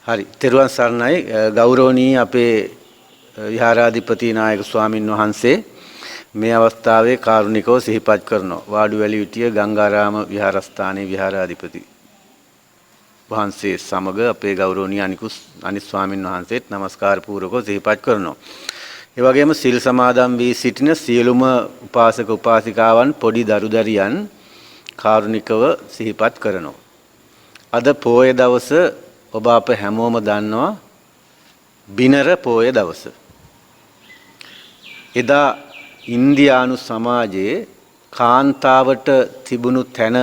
හරි. තෙරුවන් සරණයි ගෞරවනීය අපේ විහාරාධිපති නායක ස්වාමින් වහන්සේ මේ අවස්ථාවේ කාරුණිකව සිහිපත් කරනවා. වාඩුවැලිවිටිය ගංගාරාම විහාරස්ථානයේ විහාරාධිපති වහන්සේ සමග අපේ ගෞරවනීය අනිත් ස්වාමින් වහන්සේත් নমස්කාර පූර්වකව සිහිපත් කරනවා. ඒ වගේම සිල් සමාදන් වී සිටින සියලුම උපාසක උපාසිකාවන් පොඩි දරුදරියන් කාරුණිකව සිහිපත් කරනවා. අද පොය දවස ඔබ අප හැමෝම දන්නවා බිනර පොය දවස. එදා ඉන්දියානු සමාජයේ කාන්තාවට තිබුණු තැන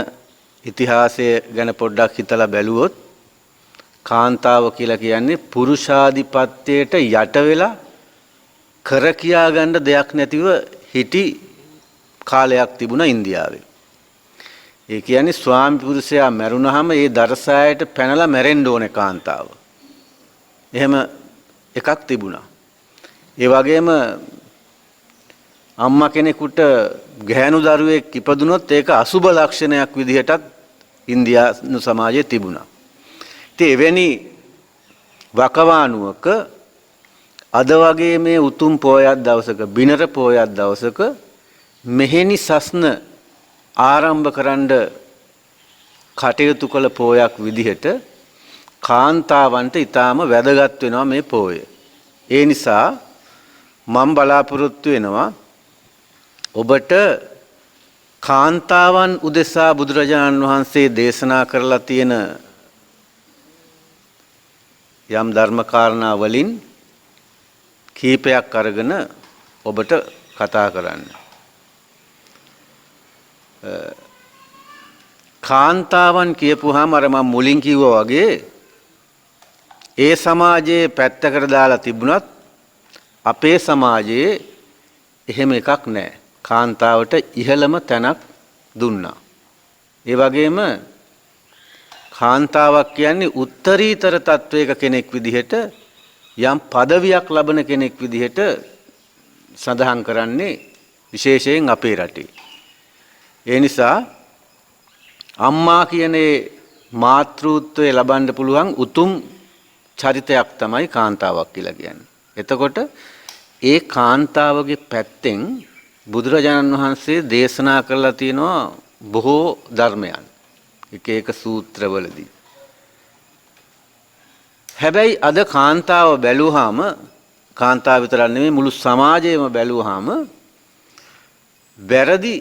ඉතිහාසය ගැන පොඩ්ඩක් හිතලා බැලුවොත් කාන්තාව කියලා කියන්නේ පුරුෂාධිපත්‍යයට යට වෙලා කර කියා ගන්න දෙයක් නැතිව හිටි කාලයක් තිබුණා ඉන්දියාවේ. ඒ කියන්නේ ස්වාමි පුරුෂයා මැරුණාම ඒ දරසායට පැනලා මැරෙන්න ඕනේ කාන්තාව. එහෙම එකක් තිබුණා. ඒ වගේම අම්මා කෙනෙකුට ගැහැණු දරුවෙක් ඉපදුනොත් ඒක අසුබ ලක්ෂණයක් විදිහටත් ඉන්දියානු සමාජයේ තිබුණා. ඉතින් එවැනි වකවානුවක අද වගේ මේ උතුම් පොයක් දවසක බිනර පොයක් දවසක මෙහෙණි සස්න ආරම්භ කරන්න කටයුතු කළ පොයක් විදිහට කාන්තාවන්ට ඊටාම වැදගත් වෙනවා මේ පොය. ඒ නිසා මම බලාපොරොත්තු වෙනවා ඔබට කාන්තාවන් උදෙසා බුදුරජාණන් වහන්සේ දේශනා කරලා තියෙන යම් ධර්ම කාරණා වලින් කීපයක් අරගෙන ඔබට කතා කරන්න. කාන්තාවන් කියපුවාම අර මම මුලින් කිව්වා වගේ ඒ සමාජයේ පැත්තකට දාලා තිබුණත් අපේ සමාජයේ එහෙම එකක් නැහැ. කාන්තාවට ඉහළම තැනක් දුන්නා. ඒ වගේම කාන්තාවක් කියන්නේ උත්තරීතර තත්වයක කෙනෙක් විදිහට යම් පදවියක් ලබන කෙනෙක් විදිහට සඳහන් කරන්නේ විශේෂයෙන් අපේ රටේ. ඒ නිසා අම්මා කියන මාතෘත්වය ලබන්න පුළුවන් උතුම් චරිතයක් තමයි කාන්තාවක් කියලා කියන්නේ. එතකොට ඒ කාන්තාවගේ පැත්තෙන් බුදුරජාණන් වහන්සේ දේශනා කරලා තියෙනවා බොහෝ ධර්මයන්. එක එක සූත්‍රවලදී. හැබැයි අද කාන්තාව බැලුවාම කාන්තාව විතරක් නෙමෙයි මුළු සමාජයම බැලුවාම වැරදි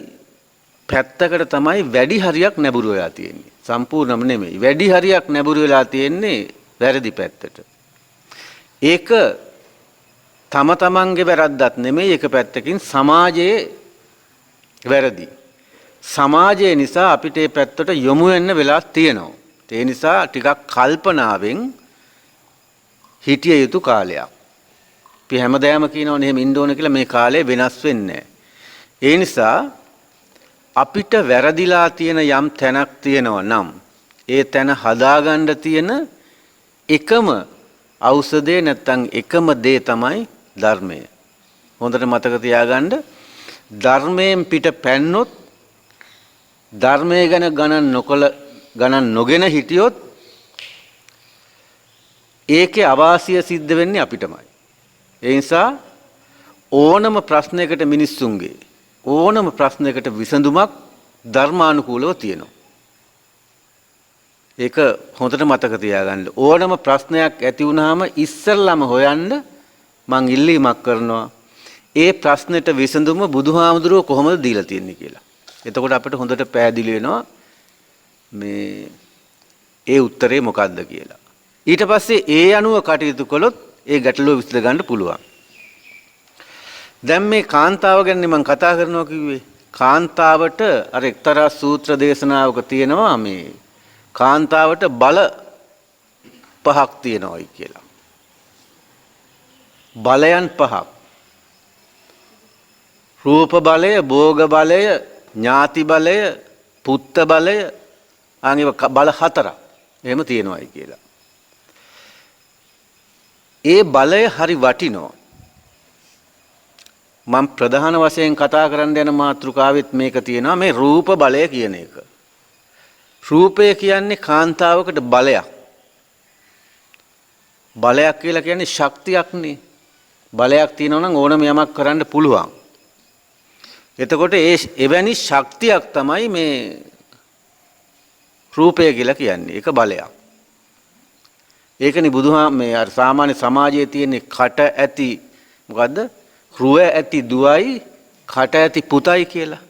පැත්තකට තමයි වැඩි හරියක් නැඹුරු වෙලා තියෙන්නේ. සම්පූර්ණම නෙමෙයි. වැඩි හරියක් නැඹුරු වෙලා තියෙන්නේ වැරදි පැත්තට. ඒක තම තමන්ගේ වැරද්දක් නෙමෙයි එක පැත්තකින් සමාජයේ වැරදි. සමාජය නිසා අපිට මේ පැත්තට යොමු වෙන්න වෙලා තියෙනවා. ඒ නිසා ටිකක් කල්පනාවෙන් හිටිය යුතු කාලයක්. අපි හැමදාම කියනවනේ එහෙම ඉන්න ඕන කියලා මේ කාලේ වෙනස් වෙන්නේ නැහැ. ඒ නිසා අපිට වැරදිලා තියෙන යම් තැනක් තියෙනවා නම් ඒ තැන හදාගන්න තියෙන එකම ඖෂධය නැත්තම් එකම දේ තමයි ධර්මය. හොඳට මතක තියාගන්න ධර්මයෙන් පිට පැන්නොත් ධර්මය ගැන ගණන් නොගෙන හිටියොත් ඒකේ අවාසිය සිද්ධ වෙන්නේ අපිටමයි. ඒ නිසා ඕනම ප්‍රශ්නයකට මිනිස්සුන්ගේ ඕනම ප්‍රශ්නයකට විසඳුමක් ධර්මානුකූලව තියෙනවා. ඒක හොඳට මතක තියාගන්න. ඕනම ප්‍රශ්නයක් ඇති වුනහම ඉස්සෙල්ලාම හොයන්න මං ඉල්ලීමක් කරනවා. ඒ ප්‍රශ්නෙට විසඳුම බුදුහාමුදුරුවෝ කොහොමද දීලා තියෙන්නේ කියලා. එතකොට අපිට හොඳට පැහැදිලි වෙනවා මේ ඒ උත්තරේ මොකක්ද කියලා. ඊට පස්සේ ඒ අනුව කටයුතු කළොත් ඒ ගැටලුව විසඳ ගන්න පුළුවන්. දැන් මේ කාන්තාව ගැන මම කතා කරනවා කිව්වේ. කාන්තාවට අර එක්තරා සූත්‍ර දේශනාවක තියෙනවා මේ කාන්තාවට බල පහක් තියෙනවායි කියලා. බලයන් පහක්. රූප බලය, භෝග බලය, ඥාති බලය, පුත්ත බලය, අනිව බල හතරක්. එහෙම තියෙනවායි කියලා. ඒ බලය හරි වටිනවා. මම ප්‍රධාන වශයෙන් කතා කරන්න යන මාතෘකාවෙත් මේක තියෙනවා මේ රූප බලය කියන එක. රූපය කියන්නේ කාන්තාවකට බලයක්. බලයක් කියලා කියන්නේ ශක්තියක්නේ. බලයක් තියෙනවා නම් ඕනම යමක් කරන්න පුළුවන්. එතකොට එවැනි ශක්තියක් තමයි මේ රූපය කියලා කියන්නේ. ඒක බලයක්. ඒකනේ මේ අර සාමාන්‍ය සමාජයේ තියෙන කට ඇති මොකද්ද? රුව ඇති දුවයි කට ඇති පුතයි කියලා.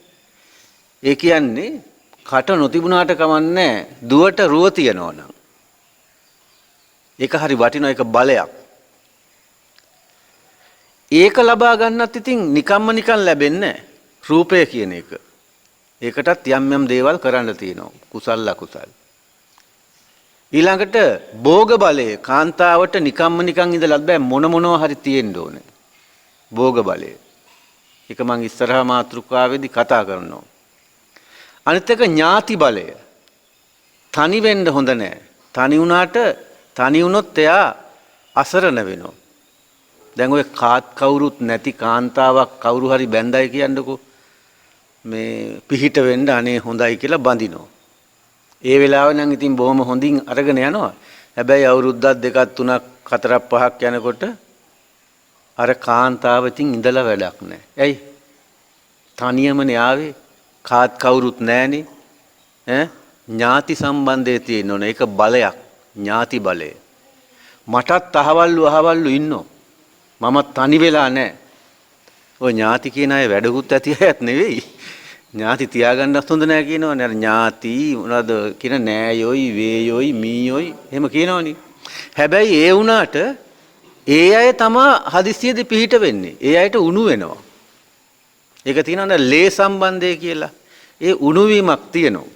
ඒ කියන්නේ කට නොතිබුණාට කමන්නේ දුවට රුව තියනවා නම්. ඒක හරි වටිනවා, ඒක බලයක්. ඒක ලබා ගන්නත් ඉතින් නිකම්ම නිකන් ලැබෙන්නේ නැහැ. රූපය කියන එක. ඒකටත් යම් යම් දේවල් කරන්න තියෙනවා. කුසල අකුසල. ඊළඟට භෝග බලය කාන්තාවට නිකම්ම නිකන් ඉඳලා බෑ, මොනවා හරි තියෙන්න ඕනේ. භෝග බලය. ඒක මම ඉස්සරහා මාතෘකාවේදී කතා කරනවා. අනිත් එක ඥාති බලය. තනි වෙන්න හොඳ නැහැ. තනි වුණොත් එයා අසරණ වෙනවා. දැන් ඔය කවුරුත් නැති කාන්තාවක් කවුරු හරි බැඳයි කියන්නකෝ. මේ පිහිට වෙන්න අනේ හොඳයි කියලා බඳිනවා. ඒ වෙලාවෙ නම් ඉතින් බොහොම හොඳින් අරගෙන යනවා. හැබැයි අවුරුද්දක් දෙකක් තුනක් හතරක් පහක් යනකොට අර කාන්තාව ඉතින් ඉඳලා වැඩක් නැහැ. ඇයි? තනියමනේ ආවේ. කවුරුත් නැහනේ. ඥාති සම්බන්ධය තියෙන්න ඕනේ. ඒක බලයක්. ඥාති බලය. මටත් අහවල්ලු ඉන්නෝ. මම තනි වෙලා නැහැ. ඔය ඥාති කියන අය වැඩකුත් ඇති අයත් නෙවෙයි. ඥාති තියාගන්නත් හොඳ නැහැ කියනවනේ. අර ඥාති මොනවද කියන නෑයොයි වේයොයි මීයොයි එහෙම කියනවනේ. හැබැයි ඒ වුණාට ඒ අය තමා හදිස්සියේදී පිහිට වෙන්නේ. ඒ අයට උණු වෙනවා. ඒක තියෙනවා ලේ සම්බන්ධය කියලා. ඒ උණු වීමක් තියෙනවා.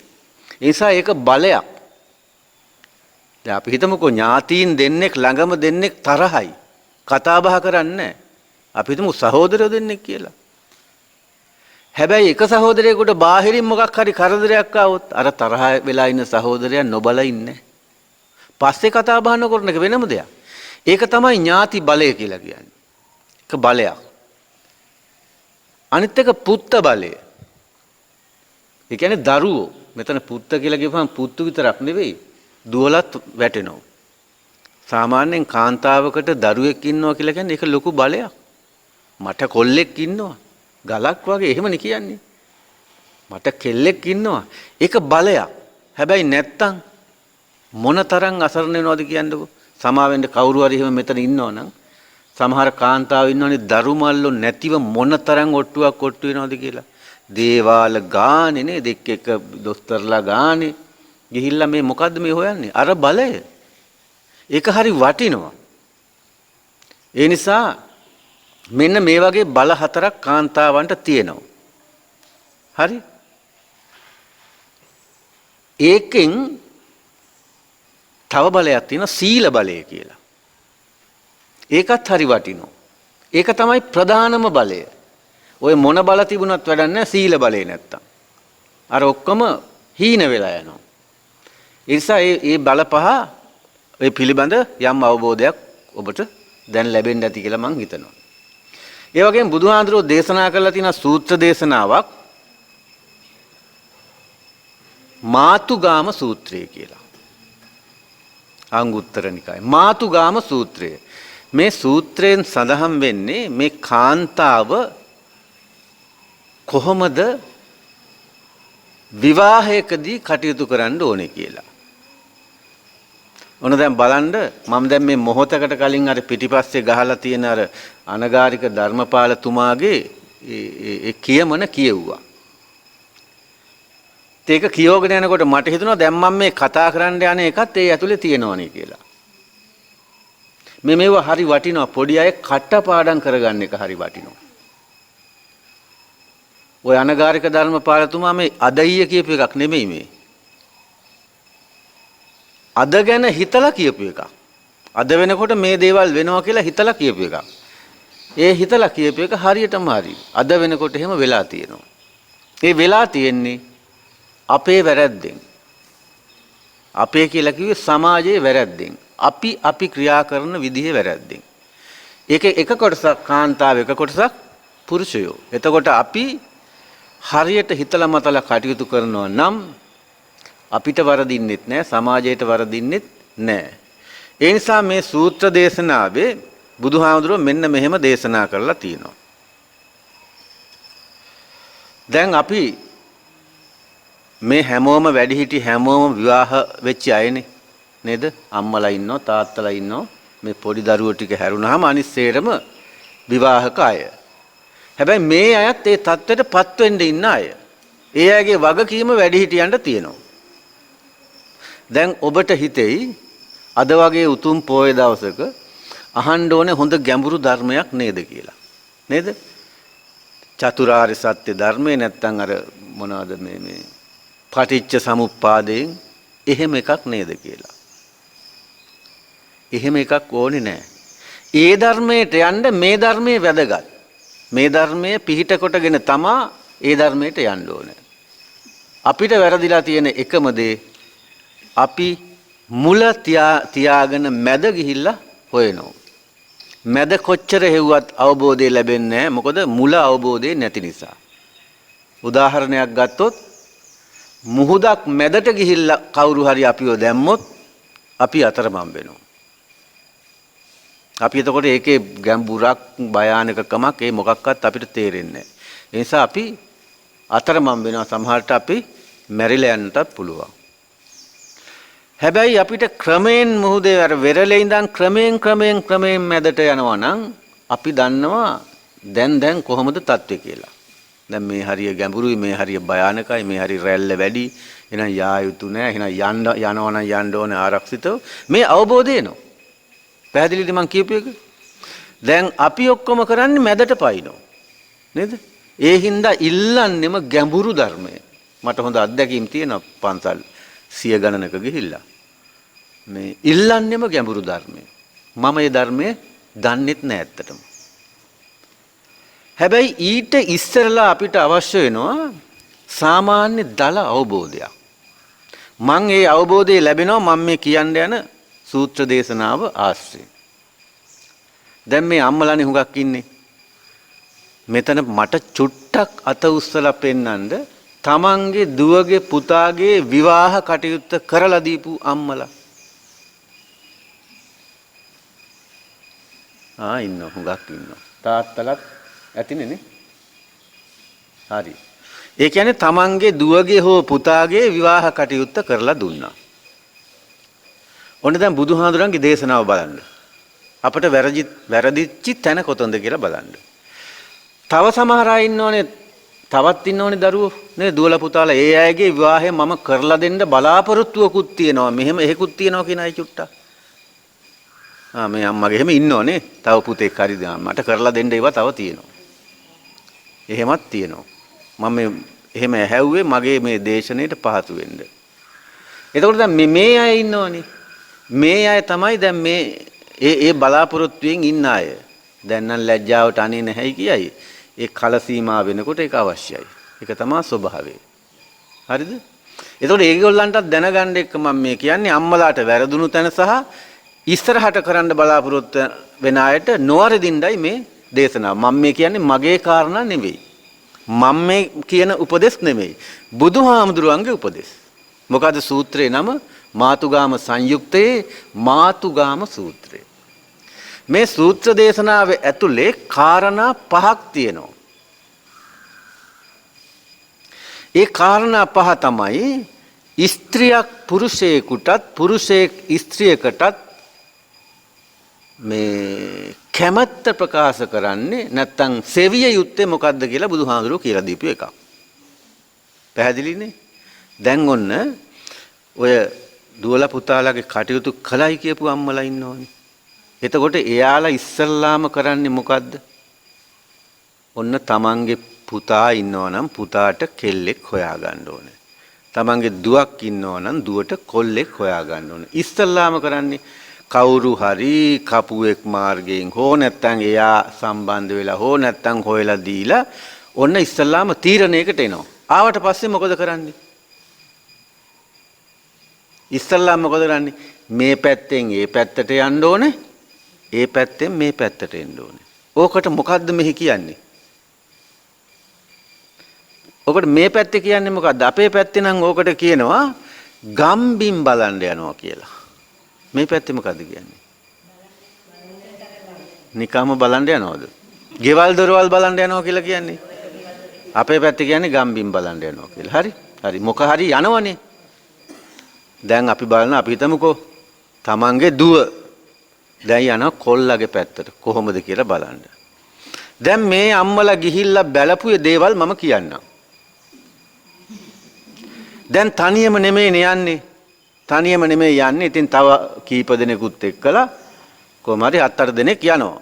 ඒ නිසා ඒක බලයක්. දැන් අපි හිතමුකෝ ඥාතීන් දෙන්නෙක් ළඟම දෙන්නෙක් තරහයි. කතා බහ කරන්නේ නැහැ. අපි හිතමු සහෝදරයෝ දෙන්නෙක් කියලා. හැබැයි එක සහෝදරයෙකුට බාහිරින් මොකක් හරි කරදරයක් ආවොත් අර තරහ වෙලා ඉන්න සහෝදරයා නොබල ඉන්නේ. පස්සේ කතා බහ නොකරන එක වෙනම දෙයක්. ඒක තමයි ඥාති බලය කියලා කියන්නේ. ඒක බලයක්. අනිත් එක පුත්ත බලය. ඒ කියන්නේ දරුවෝ. මෙතන පුත්ත කියලා කියපුවම පුත්තු විතරක් නෙවෙයි. දුවලත් වැටෙනවා. සාමාන්‍යයෙන් කාන්තාවකට දරුවෙක් ඉන්නවා කියලා කියන්නේ ඒක ලොකු බලයක්. මට කොල්ලෙක් ඉන්නවා. ගලක් වගේ එහෙමනේ කියන්නේ. මට කෙල්ලෙක් ඉන්නවා. ඒක බලයක්. හැබැයි නැත්තම් මොනතරම් අසරණ වෙනවද කියන්නකෝ. සමාවෙන්න කවුරු හරි එහෙම මෙතන ඉන්නවනම් සමහර කාන්තාවෝ ඉන්නවනේ දරු මල්ලෝ නැතිව මොනතරම් ඔට්ටුවක් ඔට්ටු වෙනවද කියලා. දේවාල ගානේ නේද එක දොස්තරලා ගානේ ගිහිල්ලා මේ මොකද්ද මේ හොයන්නේ? අර බලය. ඒක හරි වටිනවා. ඒ නිසා මෙන්න මේ වගේ බල හතරක් කාන්තාවන්ට තියෙනවා. හරි? ඒකෙන් තව බලයක් තියෙනවා සීල බලය කියලා. ඒකත් හරි වටිනවා. ඒක තමයි ප්‍රධානම බලය. ඔය මොන බල තිබුණත් වැඩක් නැහැ සීල බලය නැත්තම්. අර ඔක්කොම හීන වෙලා යනවා. ඒ නිසා මේ බල පහ ඒ පිළිබඳ යම් අවබෝධයක් ඔබට දැන් ලැබෙන්න ඇති කියලා මම හිතනවා. ඒ වගේම බුදුහාඳුරෝ දේශනා කරලා තියෙන සූත්‍ර දේශනාවක් මාතුගාම සූත්‍රය කියලා. අංගුත්තර නිකායේ මාතුගාම සූත්‍රය. මේ සූත්‍රයෙන් සඳහන් වෙන්නේ මේ කාන්තාව කොහොමද විවාහයකදී කටයුතු කරන්න ඕනේ කියලා. ඔන්න දැන් බලන්න මම දැන් මේ මොහොතකට කලින් අර පිටිපස්සේ ගහලා තියෙන අර අනගාരിക ධර්මපාලතුමාගේ ඒ කියමන කියෙව්වා. ඒක කියවගෙන යනකොට මට හිතුණා දැන් මම මේ කතා කරන්න යන එකත් ඒ ඇතුලේ තියෙනවනේ කියලා. මේවා හරි වටිනවා. පොඩි අය කටපාඩම් කරගන්න එක හරි වටිනවා. ඔය අනගාരിക ධර්මපාලතුමා මේ අදයිය කියපු එකක් නෙමෙයි මේ. අද ගැන හිතලා කියපු එකක්. අද වෙනකොට මේ දේවල් වෙනවා කියලා හිතලා කියපු එකක්. ඒ හිතලා කියපු එක හරියටම හරි. අද වෙනකොට එහෙම වෙලා තියෙනවා. ඒ වෙලා තියෙන්නේ අපේ වැරැද්දෙන්. අපේ කියලා කිව්වේ සමාජයේ වැරැද්දෙන්. අපි ක්‍රියා කරන විදිහේ වැරැද්දෙන්. ඒක එක කොටසක් කාන්තාව එක කොටසක් පුරුෂයෝ. එතකොට අපි හරියට හිතලා මතලා කටයුතු කරනවා නම් අපිට වරදින්නෙත් නැහැ සමාජයට වරදින්නෙත් නැහැ. ඒ නිසා මේ සූත්‍ර දේශනාවේ බුදුහාමුදුරුවෝ මෙන්න මෙහෙම දේශනා කරලා තියෙනවා. දැන් අපි මේ හැමෝම වැඩිහිටි හැමෝම විවාහ වෙච්ච අයනේ නේද? අම්මලා ඉන්නෝ තාත්තලා ඉන්නෝ මේ පොඩි දරුවෝ ටික හැරුණාම අනිත් සේරම විවාහක අය. හැබැයි මේ අයත් ඒ தත්වෙටපත් වෙන්න ඉන්න අය. ඒ අයගේ වගකීම වැඩිහිටියන්ට තියෙනවා. දැන් ඔබට හිතෙයි අද වගේ උතුම් පොය දවසක අහන්න ඕනේ හොඳ ගැඹුරු ධර්මයක් නේද කියලා. නේද? චතුරාර්ය සත්‍ය ධර්මේ නැත්තම් අර මොනවද මේ පටිච්ච සමුප්පාදයෙන් එහෙම එකක් නේද කියලා. එහෙම එකක් ඕනේ නැහැ. ඒ ධර්මයට යන්න මේ ධර්මයේ වැදගත්. මේ ධර්මයේ පිහිට කොටගෙන තමා ඒ ධර්මයට යන්න ඕනේ. අපිට වැරදිලා තියෙන එකම දේ අපි මුල තියාගෙන මැද ගිහිල්ලා හොයනවා. මැද කොච්චර හෙව්වත් අවබෝධය ලැබෙන්නේ නැහැ. මොකද මුල අවබෝධය නැති නිසා. උදාහරණයක් ගත්තොත් මුහුදක් මැදට ගිහිල්ලා කවුරු හරි අපිව දැම්මොත් අපි අතරමං වෙනවා. අපි එතකොට ඒකේ ගැඹුරක් භයානකකමක් ඒ මොකක්වත් අපිට තේරෙන්නේ නැහැ. ඒ නිසා අපි අතරමං වෙනවා. සමහරට අපි මැරිලා යන්නටත් පුළුවන්. හැබැයි අපිට ක්‍රමයෙන් මුහුදේ අර වෙරළේ ඉඳන් ක්‍රමයෙන් මැදට යනවා නම් අපි දන්නවා දැන් කොහොමද තත්ත්වය කියලා. දැන් මේ හරිය ගැඹුරුයි, මේ හරිය භයානකයි, මේ හරිය රැල්ල වැඩි. එහෙනම් යා යුතු නෑ. එහෙනම් යනවා නම් යන්න ඕනේ ආරක්ෂිතව. මේ අවබෝධය එනවා. පැහැදිලිද මං කියපු එක? දැන් අපි ඔක්කොම කරන්නේ මැදට පයින්නවා. නේද? ඒ හින්දා ඉල්ලන්නෙම ගැඹුරු ධර්මය. මට හොඳ අත්දැකීම් තියෙනවා පන්සල් 100 ගණනක ගිහිල්ලා. මේ ඉල්ලන්නෙම ගැඹුරු ධර්මය. මම ඒ ධර්මය දන්නෙත් නෑ ඇත්තටම. හැබැයි ඊට ඉස්සරලා අපිට අවශ්‍ය වෙනවා සාමාන්‍ය දල අවබෝධයක්. මං ඒ අවබෝධය ලැබෙනවා මම මේ කියන්න යන සූත්‍ර දේශනාව ආශ්‍රයෙන්. දැන් මේ අම්මලානේ හුඟක් ඉන්නේ. මෙතන මට චුට්ටක් අත උස්සලා පෙන්නන්න තමන්ගේ දුවගේ පුතාගේ විවාහ කටයුත්ත කරලා දීපු අම්මලා. ඉන්නවා හුඟක් ඉන්නවා. තාත්තලත් ඇතිනේ නේ. හරි. ඒ කියන්නේ තමන්ගේ දුවගේ හෝ පුතාගේ විවාහ කටයුත්ත කරලා දුන්නා. ඔන්න දැන් බුදුහාඳුරන්ගේ දේශනාව බලන්න. අපිට වැරදිච්ච තැන කොතනද කියලා බලන්න. තව සමහර අය ඉන්නෝනේ තවත් ඉන්නෝනේ දරුවෝ නේ දුවලා පුතාලා ඒ අයගේ විවාහය මම කරලා දෙන්න බලාපොරොත්තුවකුත් තියෙනවා. මෙහෙම එහෙකුත් තියෙනවා කියන අය චුට්ටක්. මේ අම්මගේ එහෙම ඉන්නෝනේ. තව පුතෙක් හරි මට කරලා දෙන්න ඒවා තව තියෙනවා. එහෙමත් තියෙනවා. මම එහෙම ඇහැව්වේ මගේ මේ දේශනෙට පහසු වෙන්න. එතකොට දැන් මේ අය ඉන්නෝනේ. මේ අය තමයි දැන් මේ ඒ බලාපොරොත්තුෙන් ඉන්න අය. දැන් නම් ලැජ්ජාවට අනේ නැහැයි කියයි. ඒ කල සීමා වෙනකොට ඒක අවශ්‍යයි. ඒක තමයි ස්වභාවය. හරිද? එතකොට ඒගොල්ලන්ටත් දැනගන්න එක මම මේ කියන්නේ අම්මලාට වැරදුණු තැන සහ ඉස්සරහට කරන්න බලාපොරොත්තු වෙන අයට නොවරදින්නයි මේ දේශනාව. මම මේ කියන්නේ මගේ කාරණා නෙවෙයි. මම මේ කියන උපදෙස් නෙවෙයි. බුදුහාමුදුරුවන්ගේ උපදෙස්. මොකද සූත්‍රේ නම මාතුගාම සංයුක්තයේ මාතුගාම සූත්‍රය. මේ සූත්‍ර දේශනාවේ ඇතුලේ කාරණා 5ක් තියෙනවා. ඒ කාරණා 5 තමයි ස්ත්‍රියක් පුරුෂයෙකුටත් පුරුෂයෙක් ස්ත්‍රියකටත් මේ කැමැත්ත ප්‍රකාශ කරන්නේ නැත්තම් සෙවිය යුත්තේ මොකද්ද කියලා බුදුහාඳුරෝ කියලා දීපු එකක්. පැහැදිලිනේ? දැන් ඔන්න ඔය දුවලා පුතාලාගේ කටයුතු කළයි කියපු අම්මලා ඉන්නෝනේ. එතකොට එයාලා ඉස්සල්ලාම කරන්නේ මොකද්ද? ඔන්න තමන්ගේ පුතා ඉන්නවනම් පුතාට කෙල්ලෙක් හොයාගන්න ඕනේ. තමන්ගේ දුවක් ඉන්නවනම් දුවට කොල්ලෙක් හොයාගන්න ඕනේ. ඉස්සල්ලාම කරන්නේ කවුරු හරි කපුවෙක් මාර්ගයෙන් හෝ නැත්තම් එයා සම්බන්ධ වෙලා හෝ නැත්තම් හොයලා දීලා ඔන්න ඉස්සල්ලාම තීරණයකට එනවා. ආවට පස්සේ මොකද කරන්නේ? ඉස්සල්ලාම මොකද කරන්නේ? මේ පැත්තෙන් ඒ පැත්තට යන්න ඕනේ. ඒ පැත්තෙන් මේ පැත්තට එන්න ඕනේ. ඕකට මොකද්ද මෙහි කියන්නේ? ඔකට මේ පැත්තේ කියන්නේ මොකද්ද? අපේ පැත්තේ නම් ඕකට කියනවා ගම්බිම් බලන්න යනවා කියලා. මේ පැත්තේ මොකද්ද කියන්නේ? නිකම්ම බලන්න යනවද? ගෙවල් දොරවල් බලන්න යනවා කියලා කියන්නේ. අපේ පැත්තේ කියන්නේ ගම්බිම් බලන්න යනවා කියලා. හරි. හරි. මොක හරි යනවනේ. දැන් අපි බලන අපි හිතමුකෝ තමන්ගේ දුව දැන් යනවා කොල්ලගේ පැත්තට කොහොමද කියලා බලන්න. දැන් මේ අම්මලා ගිහිල්ලා බැලපු දේවල් මම කියන්නම්. දැන් තනියම නෙමෙයි යන්නේ. තනියම නෙමෙයි යන්නේ. ඉතින් තව කීප දෙනෙකුත් එක්කලා කොහම හරි 7-8 දෙනෙක් යනවා.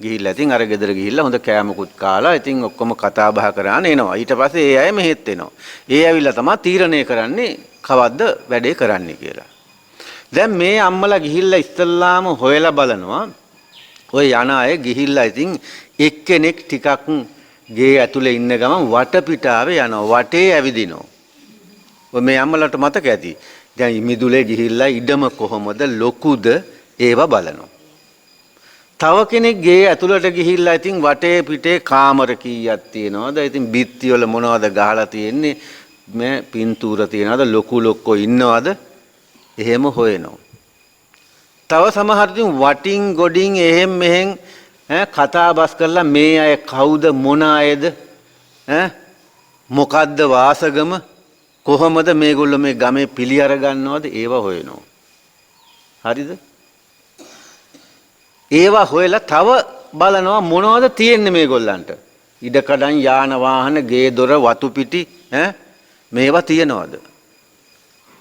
ගිහිල්ලා ඉතින් අර ගෙදර ගිහිල්ලා හොඳ කෑමකුත් කාලා ඉතින් ඔක්කොම කතා බහ කරගෙන එනවා. ඊට පස්සේ ඒ අය මෙහෙත් එනවා. ඒ ඇවිල්ලා තමයි තීරණය කරන්නේ කවද්ද වැඩේ කරන්නේ කියලා. දැන් මේ අම්මලා ගිහිල්ලා ඉස්සල්ලාම හොයලා බලනවා. ඔය යන අය ගිහිල්ලා ඉතින් එක්කෙනෙක් ටිකක් ගේ ඇතුලේ ඉන්න ගමන් වටපිටාවේ යනවා. වටේ ඇවිදිනවා. ඔය මේ අම්මලාට මතක ඇති. දැන් මිදුලේ ගිහිල්ලා ඉඩම කොහොමද ලොකුද ඒව බලනවා. තව කෙනෙක් ගේ ඇතුළට ගිහිල්ලා ඉතින් වටේ පිටේ කාමර කීයක් තියෙනවද? ඉතින් බිත්ති වල මොනවද ගහලා තියෙන්නේ? මේ පින්තූර තියෙනවද? ලොකු ලොක්කෝ ඉන්නවද? එහෙම හොයනවා. තව සමහර ඉතින් වටින් ගොඩින් එහෙම් මෙහෙන් කතා බස් කරලා මේ අය කවුද මොන අයද? මොකද්ද වාසගම? කොහොමද මේගොල්ලෝ මේ ගමේ පිළි අර ගන්නවද? ඒව හොයනවා. හරිද? ඒවා හොයලා තව බලනවා මොනවද තියෙන්නේ මේගොල්ලන්ට. ඉඩකඩම් යාන වාහන ගේ දොර වතු පිටි මේවා තියනවද?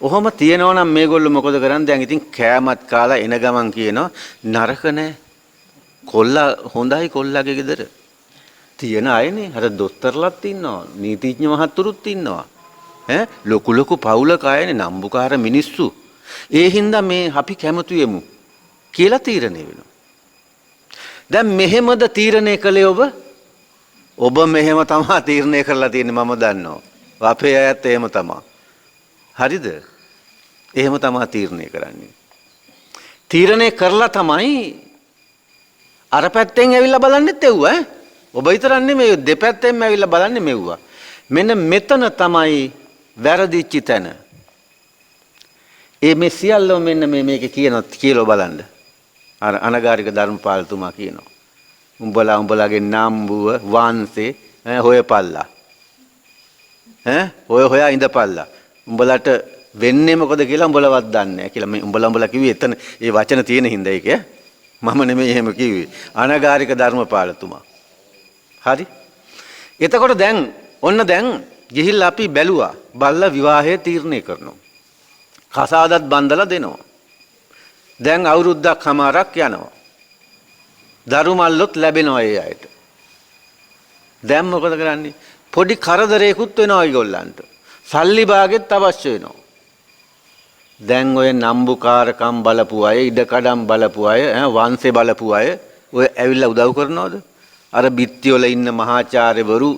ඔහොම තියනවා නම් මේගොල්ලෝ මොකද කරන්නේ? දැන් ඉතින් කෑමත් කාලා එන ගමන් කියනවා නරක නෑ. කොල්ලා හොඳයි කොල්ලාගේ ගෙදර. තියෙන අයනේ. අර දොස්තරලාත් ඉන්නවා. නීතිඥ මහත්තුරුත් ඉන්නවා. ලොකු ලොකු පවුලක අයනේ නම්බුකාර මිනිස්සු. ඒ හින්දා මේ අපි කැමතු යමු කියලා තීරණය වෙනවා. දැන් මෙහෙමද තීරණය කළේ ඔබ? ඔබ මෙහෙම තමයි තීරණය කරලා තියෙන්නේ මම දන්නවා. අපේ අයත් එහෙම තමයි. හරිද? එහෙම තමයි තීරණය කරන්නේ. තීරණය කරලා තමයි අර පැත්තෙන් ඇවිල්ලා බලන්නෙත් එව්වා ඔබ විතරක් නෙමෙයි දෙපැත්තෙන්ම ඇවිල්ලා බලන්නේ මෙව්වා. මෙන්න මෙතන තමයි වැරදිච්ච තැන. මේ සියල්ලම මෙන්න මේකේ කියලා බලන්න. අර අනගාരിക ධර්මපාලතුමා කියනවා. උඹලාගේ නම්බුව වංශේ හොයපල්ලා. හොයා ඉඳපල්ලා. උඹලට වෙන්නේ මොකද කියලා උඹලවත් දන්නේ නැහැ කියලා මේ උඹලා කිව්වේ එතන ඒ වචන තියෙන හින්දා ඒක මම නෙමෙයි එහෙම කිව්වේ. අනගාരിക ධර්මපාලතුමා. හරි? එතකොට දැන් ඔන්න දැන් ගිහිල්ලා අපි බැලුවා. බල්ලා විවාහය තීරණය කරනවා. කසාදත් බන්දලා දෙනවා. දැන් අවුරුද්දක් හමාරක් යනවා. දරු මල්ලොත් ලැබෙනවා ඒ අයට. දැන් මොකද කරන්නේ? පොඩි කරදරයකුත් වෙනවා ඒගොල්ලන්ට. සල්ලි භාගෙත් අවශ්‍ය වෙනවා. දැන් ඔය නම්බුකාරකම් බලපු අය, ඉඩකඩම් බලපු අය, වංශේ බලපු අය ඔය ඇවිල්ලා උදව් කරනවද? අර බිත්ති වල ඉන්න මහාචාර්යවරු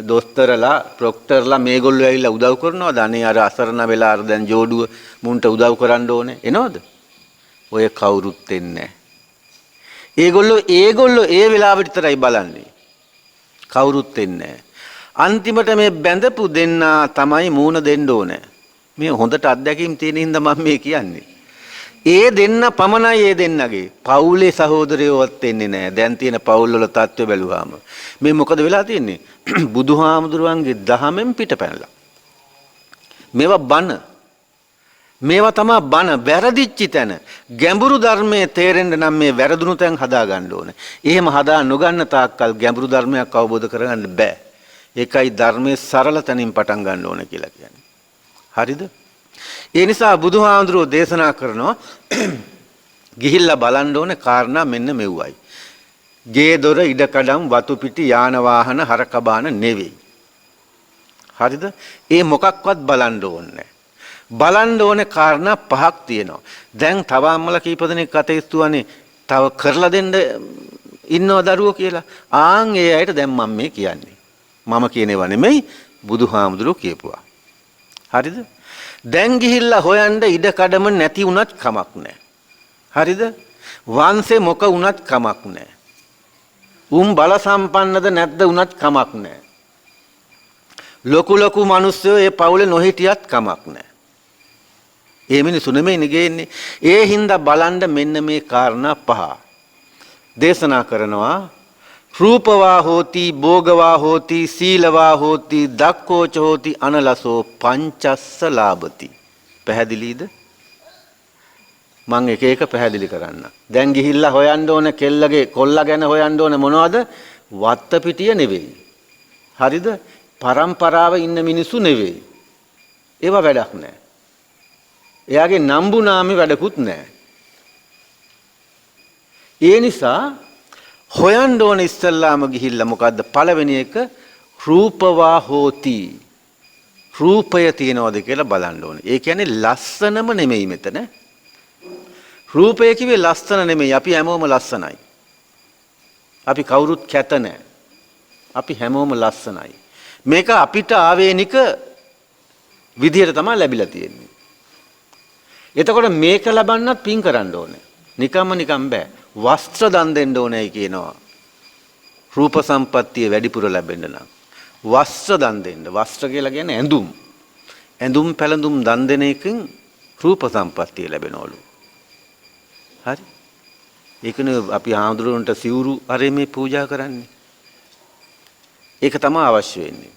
දොස්තරලා ප්‍රොක්ටර්ලා මේගොල්ලෝ ඇවිල්ලා උදව් කරනවද? අනේ අර අසරණ වෙලා අර දැන් ජෝඩුව මුන්ට උදව් කරන්න ඕනේ. එනවද? ඔය කවුරුත් එන්නේ නැහැ. ඒගොල්ලෝ ඒ වෙලාවට විතරයි බලන්නේ. කවුරුත් එන්නේ නැහැ. අන්තිමට මේ බැඳපු දෙන්නා තමයි මූණ දෙන්න ඕනේ. මේ හොඳට අත්දැකීම් තියෙන හින්දා මම මේ කියන්නේ. ඒ දෙන්න පමණයි ඒ දෙන්නගේ. පවුලේ සහෝදරයෝවත් එන්නේ නැහැ. දැන් තියෙන පවුල් වල තත්ත්වය බැලුවාම මේ මොකද වෙලා තියෙන්නේ? බුදුහාමුදුරුවන්ගේ දහමෙන් පිටපැනලා. මේවා බන. මේවා තමයි බන වැරදිච්ච තැන. ගැඹුරු ධර්මයේ තේරෙන්න නම් මේ වැරදුණු තැන් හදා ගන්න ඕනේ. එහෙම හදා නොගන්න තාක්කල් ගැඹුරු ධර්මයක් අවබෝධ කරගන්න බෑ. ඒකයි ධර්මයේ සරල තැනින් පටන් ගන්න ඕනේ කියලා කියන්නේ. හරිද? ඒ නිසා බුදුහාමුදුරුවෝ දේශනා කරනවා ගිහිල්ලා බලන්න ඕනේ කාරණා මෙන්න මෙව්වයි. ගේ දොර ඉඩකඩම් වතු පිටි යාන වාහන හරකබාන නෙවෙයි. හරිද? ඒ මොකක්වත් බලන්න ඕනේ. බලන්න ඕනේ කාරණා පහක් තියෙනවා. දැන් තව අම්මලා කීප දෙනෙක් අතේස්තුවනේ තව කරලා දෙන්න ඉන්නව දරුවෝ කියලා. ආන් ඒ අයට දැන් මම මේ කියන්නේ. මම කියනේවා නෙමෙයි බුදුහාමුදුරුවෝ කියපුවා. හරිද? දැන් ගිහිල්ලා හොයන්න ඉඩ කඩම නැති වුණත් කමක් නැහැ. හරිද? වංශේ මොක වුණත් කමක් නැහැ. බල සම්පන්නද නැද්ද වුණත් කමක් නැහැ. ලොකු මිනිස්සු ඒ පවුලේ නොහිටියත් කමක් නැහැ. ඒ මිනිස්සු නෙමෙයිනේ ගේන්නේ. ඒ හින්දා බලන්න මෙන්න මේ කාරණා පහ දේශනා කරනවා. රූපවා හෝති භෝගවා හෝති සීලවා හෝති දක්ඛෝච හෝති අනලසෝ පංචස්ස ලාභති. පැහැදිලිද? මම එක එක පැහැදිලි කරන්න. දැන් ගිහිල්ලා හොයන්න ඕන කෙල්ලගේ කොල්ලා ගැන හොයන්න ඕන මොනවද? වත්ත පිටිය නෙවෙයි. හරිද? පරම්පරාවේ ඉන්න මිනිස්සු නෙවෙයි. ඒවා වැඩක් නැහැ. එයාගේ නම්බු නාමේ වැඩකුත් නැහැ. ඒ නිසා හොයන්න ඕන ඉස්සල්ලාම ගිහිල්ලා මොකද්ද පළවෙනි එක? රූපවා හෝති. රූපය තියනවද කියලා බලන්න ඕනේ. ඒ කියන්නේ ලස්සනම නෙමෙයි මෙතන. රූපය කිව්වේ ලස්සන නෙමෙයි. අපි හැමෝම ලස්සනයි. අපි කවුරුත් කැත නැහැ. අපි හැමෝම ලස්සනයි. මේක අපිට ආවේනික විදියට තමයි ලැබිලා තියෙන්නේ. එතකොට මේක ලබන්නත් පින් කරන්න ඕනේ. නිකම්ම බෑ. වස්ත්‍ර දන් දෙන්න ඕනේ කියනවා. රූප සම්පත්තිය වැඩිපුර ලැබෙන්න නම් වස්ත්‍ර දන් දෙන්න. වස්ත්‍ර කියලා කියන්නේ ඇඳුම්. ඇඳුම් පැළඳුම් දන් දෙන එකෙන් රූප සම්පත්තිය ලැබෙනවලු. හරි? ඒකනේ අපි ආඳුරන්ට සිවුරු අරේ මේ පූජා කරන්නේ. ඒක තමයි අවශ්‍ය වෙන්නේ.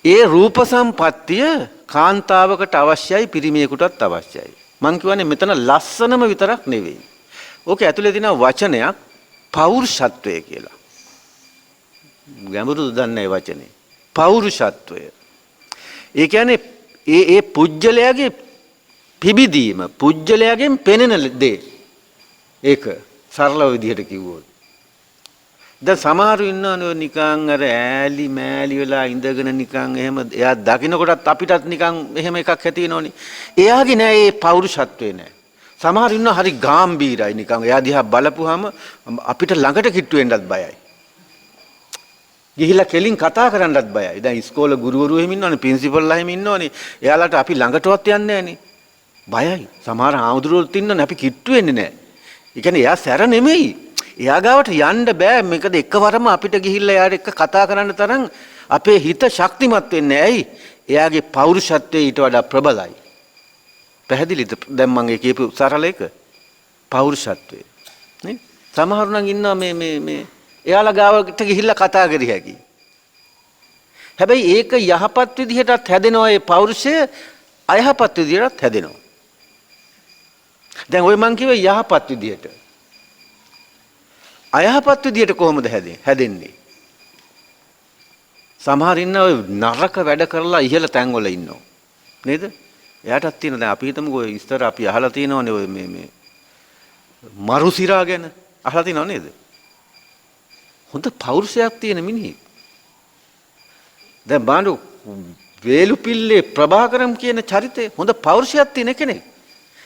ඒ රූප සම්පත්තිය කාන්තාවකට අවශ්‍යයි පිරිමියෙකුටත් අවශ්‍යයි. මං කියවනේ මෙතන ලස්සනම විතරක් නෙවෙයි. ඕක ඇතුලේ තියෙන වචනයක් පෞරුෂත්වය කියලා. ගැඹුරුද දන්නේ වචනේ. පෞරුෂත්වය. ඒ කියන්නේ ඒ පුජ්‍යලයාගේ පිබිදීම, පුජ්‍යලයාගෙන් පෙනෙන දේ. ඒක සරල විදිහට කිව්වොත්. දැන් සමහරු ඉන්නවනේ නිකන් අර ඈලි මෑලි වෙලා ඉඳගෙන නිකන් එහෙම එයා දකින්නකොටත් අපිටත් නිකන් එහෙම එකක් ඇතිවෙනවනේ. එයාගේ නෑ ඒ පෞරුෂත්වේ නෑ. සමහරු ඉන්නවා හරි ගාම්භීරයි නිකන්. එයා දිහා බලපුවාම අපිට ළඟට කිට්ටු වෙන්නත් බයයි. ගිහිල්ලා කෙලින් කතා කරන්නත් බයයි. දැන් ඉස්කෝලේ ගුරුවරු එහෙම ඉන්නවනේ, ප්‍රින්සිපල්ලා එහෙම ඉන්නවනේ. එයාලට අපි ළඟටවත් යන්නේ නෑනේ. බයයි. සමහර ආමුදුරුවෝත් ඉන්නවනේ අපි කිට්ටු වෙන්නේ නෑ. ඒ කියන්නේ එයා සැර නෙමෙයි. එයා ගාවට යන්න බෑ. මේකද එකවරම අපිට ගිහිල්ලා එයාට එක්ක කතා කරන්න තරම් අපේ හිත ශක්තිමත් වෙන්නේ. ඇයි? එයාගේ පෞරුෂත්වය ඊට වඩා ප්‍රබලයි. පැහැදිලිද? දැන් මම ඒ කියපු සරල එක පෞරුෂත්වය. නේ? සමහරු නම් ඉන්නවා මේ එයාලා ගාවට ගිහිල්ලා කතා කරිය හැකි. හැබැයි ඒක යහපත් විදිහටත් හැදෙනවා. ඒ පෞරුෂය අයහපත් විදිහටත් හැදෙනවා. දැන් ওই මං කිව්වේ යහපත් විදිහට. අයහපත් විදියට කොහොමද හැදෙන්නේ? සමහර ඉන්න ඔය නරක වැඩ කරලා ඉහළ තැන්වල ඉන්නවා. නේද? එයාටත් තියෙන දැන් අපි හිතමුකෝ ඉස්තර අපි අහලා තියෙනවනේ ඔය මේ මරුසිරා ගැන අහලා තියෙනව නේද? හොඳ පෞරුෂයක් තියෙන මිනිහෙක්. දැන් බාණ්ඩු වේලුපිල්ලේ ප්‍රභාකරම් කියන චරිතේ හොඳ පෞරුෂයක් තියෙන කෙනෙක්.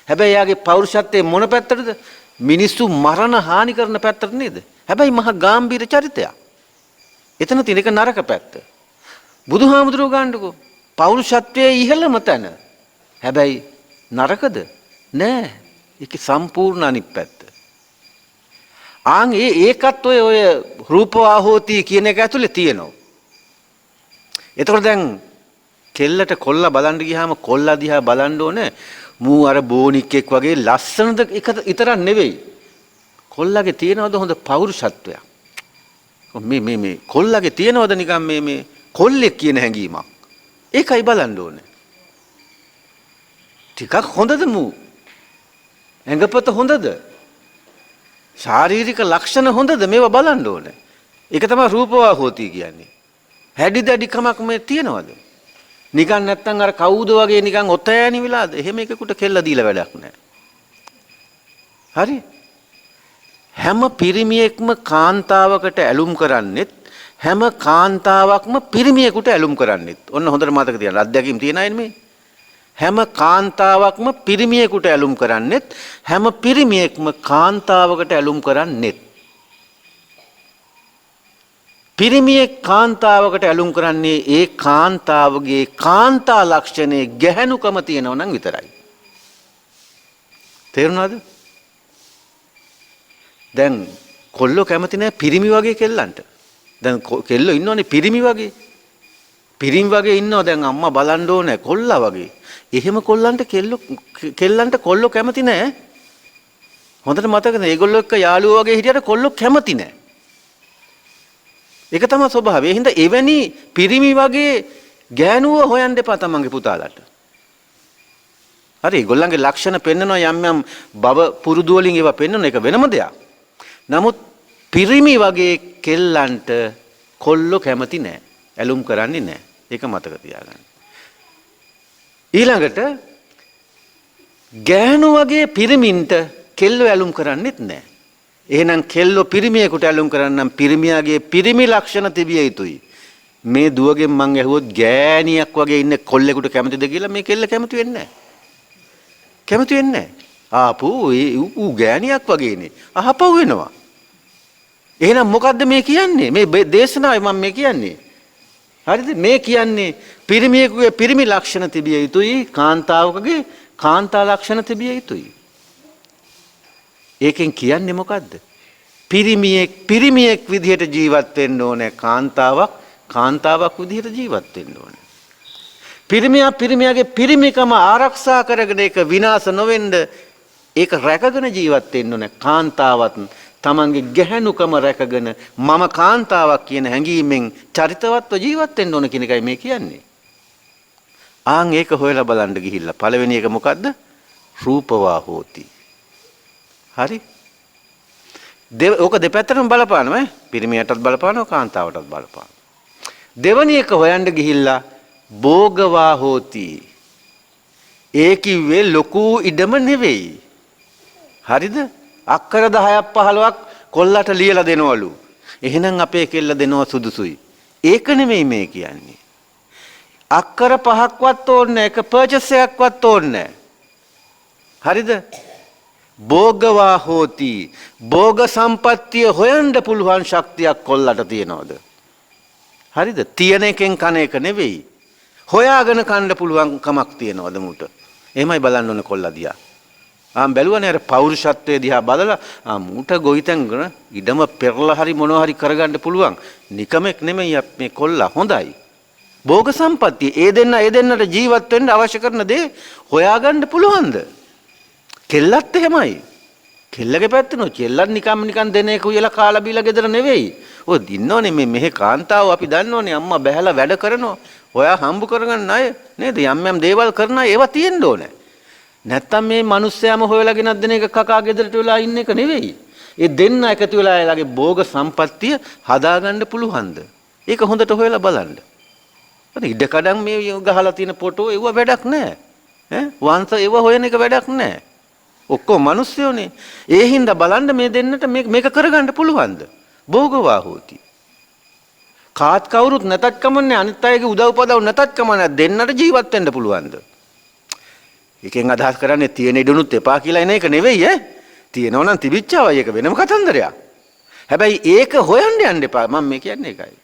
හැබැයි එයාගේ පෞරුෂත්වයේ මොන පැත්තටද? මිනිස්සු මරණ හානි කරන පැත්තට නේද? හැබැයි මහා ගාම්භීර චරිතයක්. එතන තියෙන එක නරක පැත්ත. බුදුහාමුදුරුවෝ ගන්නකො පෞරුෂත්වයේ ඉහළම තැන. හැබැයි නරකද? නෑ. ඒකේ සම්පූර්ණ අනිත් පැත්ත. ඒකත් ඔය රූපවා හෝති කියන එක ඇතුලේ තියෙනවා. එතකොට දැන් කෙල්ලට කොල්ලා බලන්න ගියාම කොල්ලා දිහා බලන්න ඕනේ මූ අර බෝනික්ෙක් වගේ ලස්සනද එක විතරක් නෙවෙයි. කොල්ලගේ තියෙනවද හොඳ පෞරුෂත්වයක්? මේ කොල්ලගේ තියෙනවද නිකන් මේ කොල්ලෙක් කියන හැඟීමක්? ඒකයි බලන්න ඕනේ. ටිකක් හොඳද මූ? ඇඟපත හොඳද? ශාරීරික ලක්ෂණ හොඳද? මේවා බලන්න ඕනේ. ඒක තමයි රූපවා හෝති කියන්නේ. හැඩි දැඩිකමක් මේ තියෙනවද? නිකන් නැත්තම් අර කවුද වගේ නිකන් ඔතෑණි වෙලාද? එහෙම එකකට කෙල්ල දීලා වැඩක් නැහැ. හරි? හැම පිරිමියෙක්ම කාන්තාවකට ඇලුම් කරන්නෙත් හැම කාන්තාවක්ම පිරිමියෙකුට ඇලුම් කරන්නෙත්. ඔන්න හොඳට මතක තියාගන්න. අත්දැකීම් තියන අය නෙමෙයි. හැම කාන්තාවක්ම පිරිමියෙකුට ඇලුම් කරන්නෙත් හැම පිරිමියෙක්ම කාන්තාවකට ඇලුම් කරන්නෙත්. පිරිමියෙක් කාන්තාවකට ඇලුම් කරන්නේ ඒ කාන්තාවගේ කාන්තා ලක්ෂණයේ ගැහැණුකම තියෙනව නම් විතරයි. තේරුණාද? දැන් කොල්ලෝ කැමති නැහැ පිරිමි වගේ කෙල්ලන්ට. දැන් කෙල්ලෝ ඉන්නවනේ පිරිමි වගේ. පිරිමි වගේ ඉන්නවා දැන් අම්මා බලන්න ඕනේ කොල්ලා වගේ. එහෙම කෙල්ලන්ට කොල්ලෝ කැමති නෑ. හොඳට මතකද ඒගොල්ලෝ එක්ක යාළුවෝ වගේ හිටියට කොල්ලෝ කැමති නෑ. ඒක තමයි ස්වභාවය. ඒ හින්දා එවැනි පිරිමි වගේ ගෑනුව හොයන්න එපා තමන්ගේ පුතාලට. හරි ඒගොල්ලන්ගේ ලක්ෂණ පෙන්නනවා යම් යම් බව පුරුදු වලින් ඒවා පෙන්නන එක වෙනම දෙයක්. නමුත් පිරිමි වගේ කෙල්ලන්ට කොල්ලෝ කැමති නෑ. ඇලුම් කරන්නේ නෑ. ඒක මතක තියාගන්න. ඊළඟට ගෑනු වගේ පිරිමින්ට කෙල්ලෝ ඇලුම් කරන්නේත් නෑ. එහෙනම් කෙල්ලෝ පිරිමියෙකුට ඇලුම් කරන්නම් පිරිමියාගේ පිරිමි ලක්ෂණ තිබිය යුතුයි. මේ දුවගෙන් මං ඇහුවොත් ගෑණියක් වගේ ඉන්න කොල්ලෙකුට කැමතිද කියලා මේ කෙල්ල කැමති වෙන්නේ නෑ. කැමති වෙන්නේ නෑ. ආපෝ ඌ ගෑණියක් වගේනේ. අහපව් වෙනවා. එහෙනම් මොකද්ද මේ කියන්නේ? මේ දේශනාවේ මම මේ කියන්නේ. හරිද? මේ කියන්නේ පිරිමියෙකුගේ පිරිමි ලක්ෂණ තිබිය යුතුයි කාන්තාවකගේ කාන්තා ලක්ෂණ තිබිය යුතුයි. ඒකෙන් කියන්නේ මොකද්ද? පිරිමියෙක් විදිහට ජීවත් වෙන්න ඕනේ කාන්තාවක් විදිහට ජීවත් වෙන්න ඕනේ. පිරිමියාගේ පිරිමිකම ආරක්ෂා කරගෙන ඒක විනාශ නොවෙන්න ඒක රැකගෙන ජීවත් වෙන්න ඕනේ. කාන්තාවත් තමන්ගේ ගැහැණුකම රැකගෙන මම කාන්තාවක් කියන හැඟීමෙන් චරිතවත්ව ජීවත් වෙන්න ඕන කියන එකයි මේ කියන්නේ. ආන් ඒක හොයලා බලන්න ගිහිල්ලා පළවෙනි එක මොකද්ද? රූපවා හෝති. හරි? ඕක දෙපැත්තටම බලපානවා ඈ. පිරිමියටත් බලපානවා කාන්තාවටත් බලපානවා. දෙවැනි එක හොයන්න ගිහිල්ලා භෝගවා හෝති. ඒ කිව්වේ ලොකු ඉඩම නෙවෙයි. හරිද? අක්කර 10ක් 15ක් කොල්ලට ලියලා දෙනවලු. එහෙනම් අපේ කෙල්ල දෙනවා සුදුසුයි. ඒක නෙමෙයි මේ කියන්නේ. අක්කර 5ක්වත් ඕනේ එක පර්චේස් එකක්වත් ඕනේ. හරිද? භෝගවා හෝති. භෝග සම්පත්තිය හොයන්න පුළුවන් ශක්තියක් කොල්ලට තියනවද? හරිද? තියෙන එකෙන් කන එක නෙවෙයි. හොයාගෙන කන්න පුළුවන් කමක් තියනවද මුට? එහෙමයි බලන්න ඕනේ කොල්ලා දිහා. බැලුවනේ අර පෞරුෂත්වයේ දිහා බලලා මූට ගොවිතැන් ඉඩම පෙරලා හරි මොනවා හරි කරගන්න පුළුවන් නිකමෙක් නෙමෙයි මේ කොල්ලා හොඳයි භෝග සම්පත්තිය ඒ දෙන්නට ජීවත් වෙන්න අවශ්‍ය කරන දේ හොයාගන්න පුළුවන්ද කෙල්ලත් එහෙමයි කෙල්ලගේ පැත්තනෝ කෙල්ලත් නිකන් දෙන එක උයලා කාලා බීලා ගෙදර නෙවෙයි ඔය දින්නෝනේ මෙහෙ කාන්තාව අපි දන්නෝනේ අම්මා බැහැලා වැඩ කරනවා ඔයා හම්බ කරගන්න අය නේද යම් දේවල් කරන අය ඒවා තියෙන්න ඕනේ නැත්තම් මේ මිනිස්සයාම හොයලා ගෙනත් දෙන එක කකා ගෙදරට වෙලා ඉන්න එක නෙවෙයි. ඒ දෙන්න එකතු වෙලා එයාගේ භෝග සම්පත්තිය හදාගන්න පුළුවන්ද? ඒක හොඳට හොයලා බලන්න. හරි ඉඩකඩම් මේ ගහලා තියෙන ෆොටෝ ඒව වැඩක් නැහැ. ඈ වංශ ඒව හොයන එක වැඩක් නැහැ. ඔක්කොම මිනිස්සුනේ. ඒ හින්දා බලන්න මේ දෙන්නට මේක කරගන්න පුළුවන්ද? භෝගවා හොති. කාත් කවුරුත් නැතත් කමන්නේ අනිත් අයගේ උදව් පදව් නැතත් කමන්නේ දෙන්නට ජීවත් වෙන්න පුළුවන්ද? එකෙන් අදහස් කරන්නේ තියෙන ඉඩුනුත් එපා කියලා එන එක නෙවෙයි ඈ. තියෙනවා නම් තිබිච්චවයි ඒක වෙනම කතන්දරයක්. හැබැයි ඒක හොයන්න යන්න එපා. මම මේ කියන්නේ ඒකයි.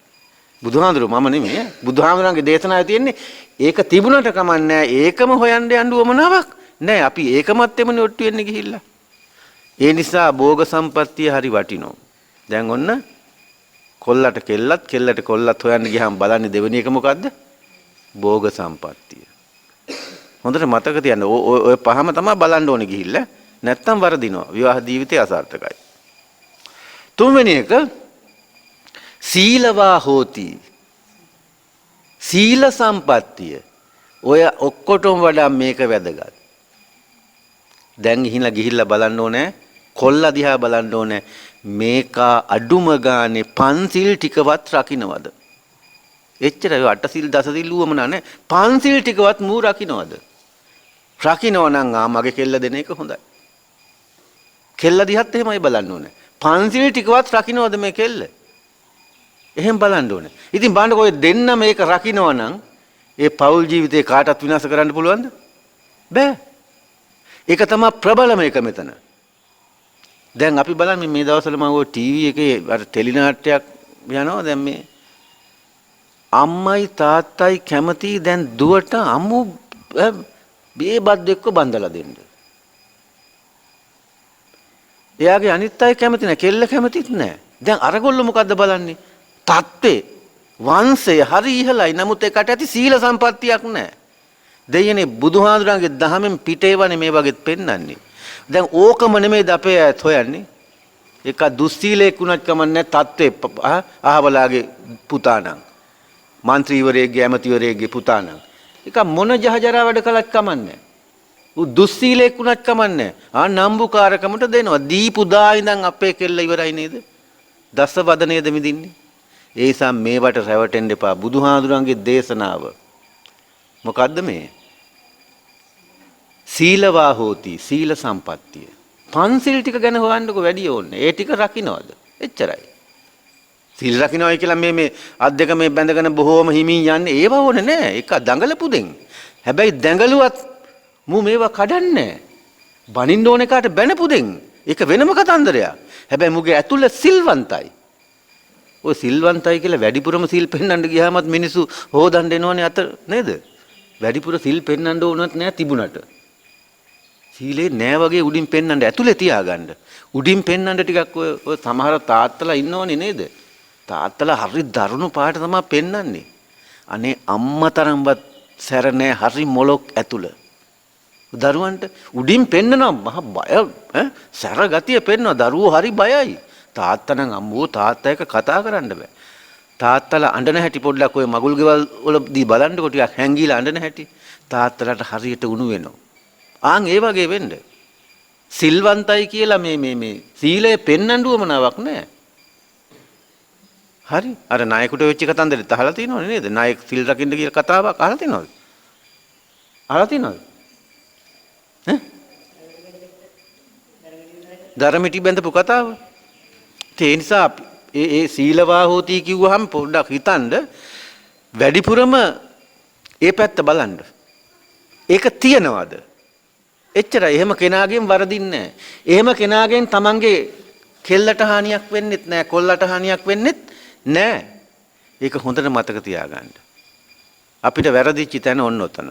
බුදුහාඳුරු මම නෙමෙයි ඈ. බුදුහාඳුරන්ගේ දේශනාවේ තියෙන්නේ ඒක තිබුණට කමන්නේ ඒකම හොයන්න යන්න උවමනාවක් නෑ. අපි ඒකමත් එමනේ ඔට්ටු වෙන්න ගිහිල්ලා. ඒ නිසා භෝග සම්පත්තිය හරි වටිනවා. දැන් ඔන්න කොල්ලට කෙල්ලට කොල්ලත් හොයන්න ගියාම බලන්නේ දෙවෙනි එක මොකද්ද? භෝග සම්පත්තිය. හොඳට මතක තියන්න ඔය පහම තමයි බලන්න ඕනේ ගිහිල්ලා නැත්තම් වරදිනවා විවාහ ජීවිතය අසාර්ථකයි තුන්වෙනි එක සීලවා හෝති සීල සම්පත්තිය ඔය ඔක්කොටම වඩා මේක වැදගත් දැන් ගිහිල්ලා බලන්න ඕනේ කොල්ලා දිහා බලන්න ඕනේ මේක අඩුම ගානේ පන්සිල් ටිකවත් රකින්නවද එච්චරයි අටසිල් දසසිල් වුවම නැහැ පන්සිල් ටිකවත් මූ රකින්නවද රකින්නව නම් මගේ කෙල්ල දෙන එක හොඳයි. කෙල්ල දිහත් එහෙමයි බලන්න ඕනේ. පන්සිල් ටිකවත් රකින්නවද මේ කෙල්ල? එහෙම බලන්න ඕනේ. ඉතින් බලන්නකො ඔය දෙන්න මේක රකින්නව නම් ඒ පෞල් ජීවිතේ කාටවත් විනාශ කරන්න පුළුවන්ද? බෑ. ඒක තමයි ප්‍රබලම එක මෙතන. දැන් අපි බලන්නේ මේ දවස්වල මම ඔය ටීවී එකේ අර ටෙලි නාට්‍යයක් යනවා දැන් මේ අම්මයි තාත්තයි කැමති දැන් දුවට අමු බේබත් එක්ක බඳලා දෙන්න. එයාගේ අනිත් අය කැමති නැහැ, කෙල්ල කැමතිත් නැහැ. දැන් අරගොල්ලෝ මොකද්ද බලන්නේ? තත්ත්වේ වංශය හරි ඉහළයි. නමුත් ඒකට ඇති සීල සම්පත්තියක් නැහැ. දෙයනේ බුදුහාඳුරන්ගේ දහමෙන් පිටේවනේ මේ වගේත් පෙන්වන්නේ. දැන් ඕකම නෙමෙයිද අපේ අයත් හොයන්නේ. එක දුස්සීලයක් වුණත් කමන්නේ තත්ත්වේ අහවලාගේ පුතාණන්. മന്ത്രിවරයෙක්ගේ ඇමතිවරයෙක්ගේ පුතාණන්. එක මොන ජහජරා වැඩ කළත් කමන්නේ. උ දුස්සීලයක් වුණත් කමන්නේ. නම්බුකාරකමට දෙනවා. දීපු දා ඉඳන් අපේ කෙල්ල ඉවරයි නේද? දස වදනේද මිදින්නේ. ඒ නිසා මේවට රැවටෙන්න එපා. බුදුහාඳුරන්ගේ දේශනාව මොකද්ද මේ? සීලවා හෝති සීල සම්පත්තිය. පන්සිල් ටික ගැන හොයන්නකො වැඩි ඕනේ. ඒ ටික රකින්නවද? එච්චරයි. සීල් රකින්නවයි කියලා මේ අත් දෙක මේ බැඳගෙන බොහෝම හිමින් යන්නේ ඒව ඕනේ නෑ. එක දඟලපු දෙන්. හැබැයි දඟලුවත් මු මේවා කඩන්නේ. බනින්න ඕන එකට බැනපු දෙන්. ඒක වෙනම කතන්දරයක්. හැබැයි මුගේ ඇතුළ සිල්වන්තයි. ඔය සිල්වන්තයි කියලා වැඩිපුරම සිල් පෙන්වන්න ගියාමත් මිනිස්සු හොදන්න එනවනේ අත නේද? වැඩිපුර සිල් පෙන්වන්න ඕනත් නෑ තිබුණට. සීලේ නෑ වගේ උඩින් පෙන්වන්න ඇතුලේ තියාගන්න. උඩින් පෙන්වන්න ටිකක් ඔය සමහර තාත්තලා ඉන්නවනේ නේද? තාත්තලා හරි දරුණු පාට තමයි පෙන්වන්නේ. අනේ අම්මා තරම්වත් සැර නෑ හරි මොලොක් ඇතුළ. දරුවන්ට උඩින් පෙන්නනවා මහ බය සැර ගතිය පෙන්වනවා. දරුවෝ හරි බයයි. තාත්තා නම් අම්මෝ තාත්තා එක කතා කරන්න බෑ. තාත්තලා අඬන හැටි පොඩ්ඩක් ඔය මගුල් ගෙවල් වලදී බලන්නකො ටිකක් හැංගිලා අඬන හැටි. තාත්තලාට හරියට උණු වෙනවා. ඒ වගේ වෙන්න. සිල්වන්තයි කියලා මේ සීලය පෙන්වන්න උවමනාවක් නැහැ. හරි. අර නායකට වෙච්ච කතන්දරෙත් අහලා තියෙනවනේ නේද? නායක සිල් රකින්න කියලා කතාවක් අහලා තියෙනවද? අහලා තියෙනවද? ධර්මමිටි බඳපු කතාව. ඒ නිසා ඒ සීලවා හෝති කිව්වහම පොඩ්ඩක් හිතන්න වැඩිපුරම ඒ පැත්ත බලන්න. ඒක තියනවාද? එච්චරයි. එහෙම කෙනාගෙන් වරදින්නේ නැහැ. එහෙම කෙනාගෙන් තමන්ගේ කෙල්ලට හානියක් වෙන්නෙත් නැහැ, කොල්ලට හානියක් වෙන්නෙත් නැහැ. ඒක හොඳට මතක තියාගන්න. අපිට වැරදිච්ච තැන ඔන්න ඔතන.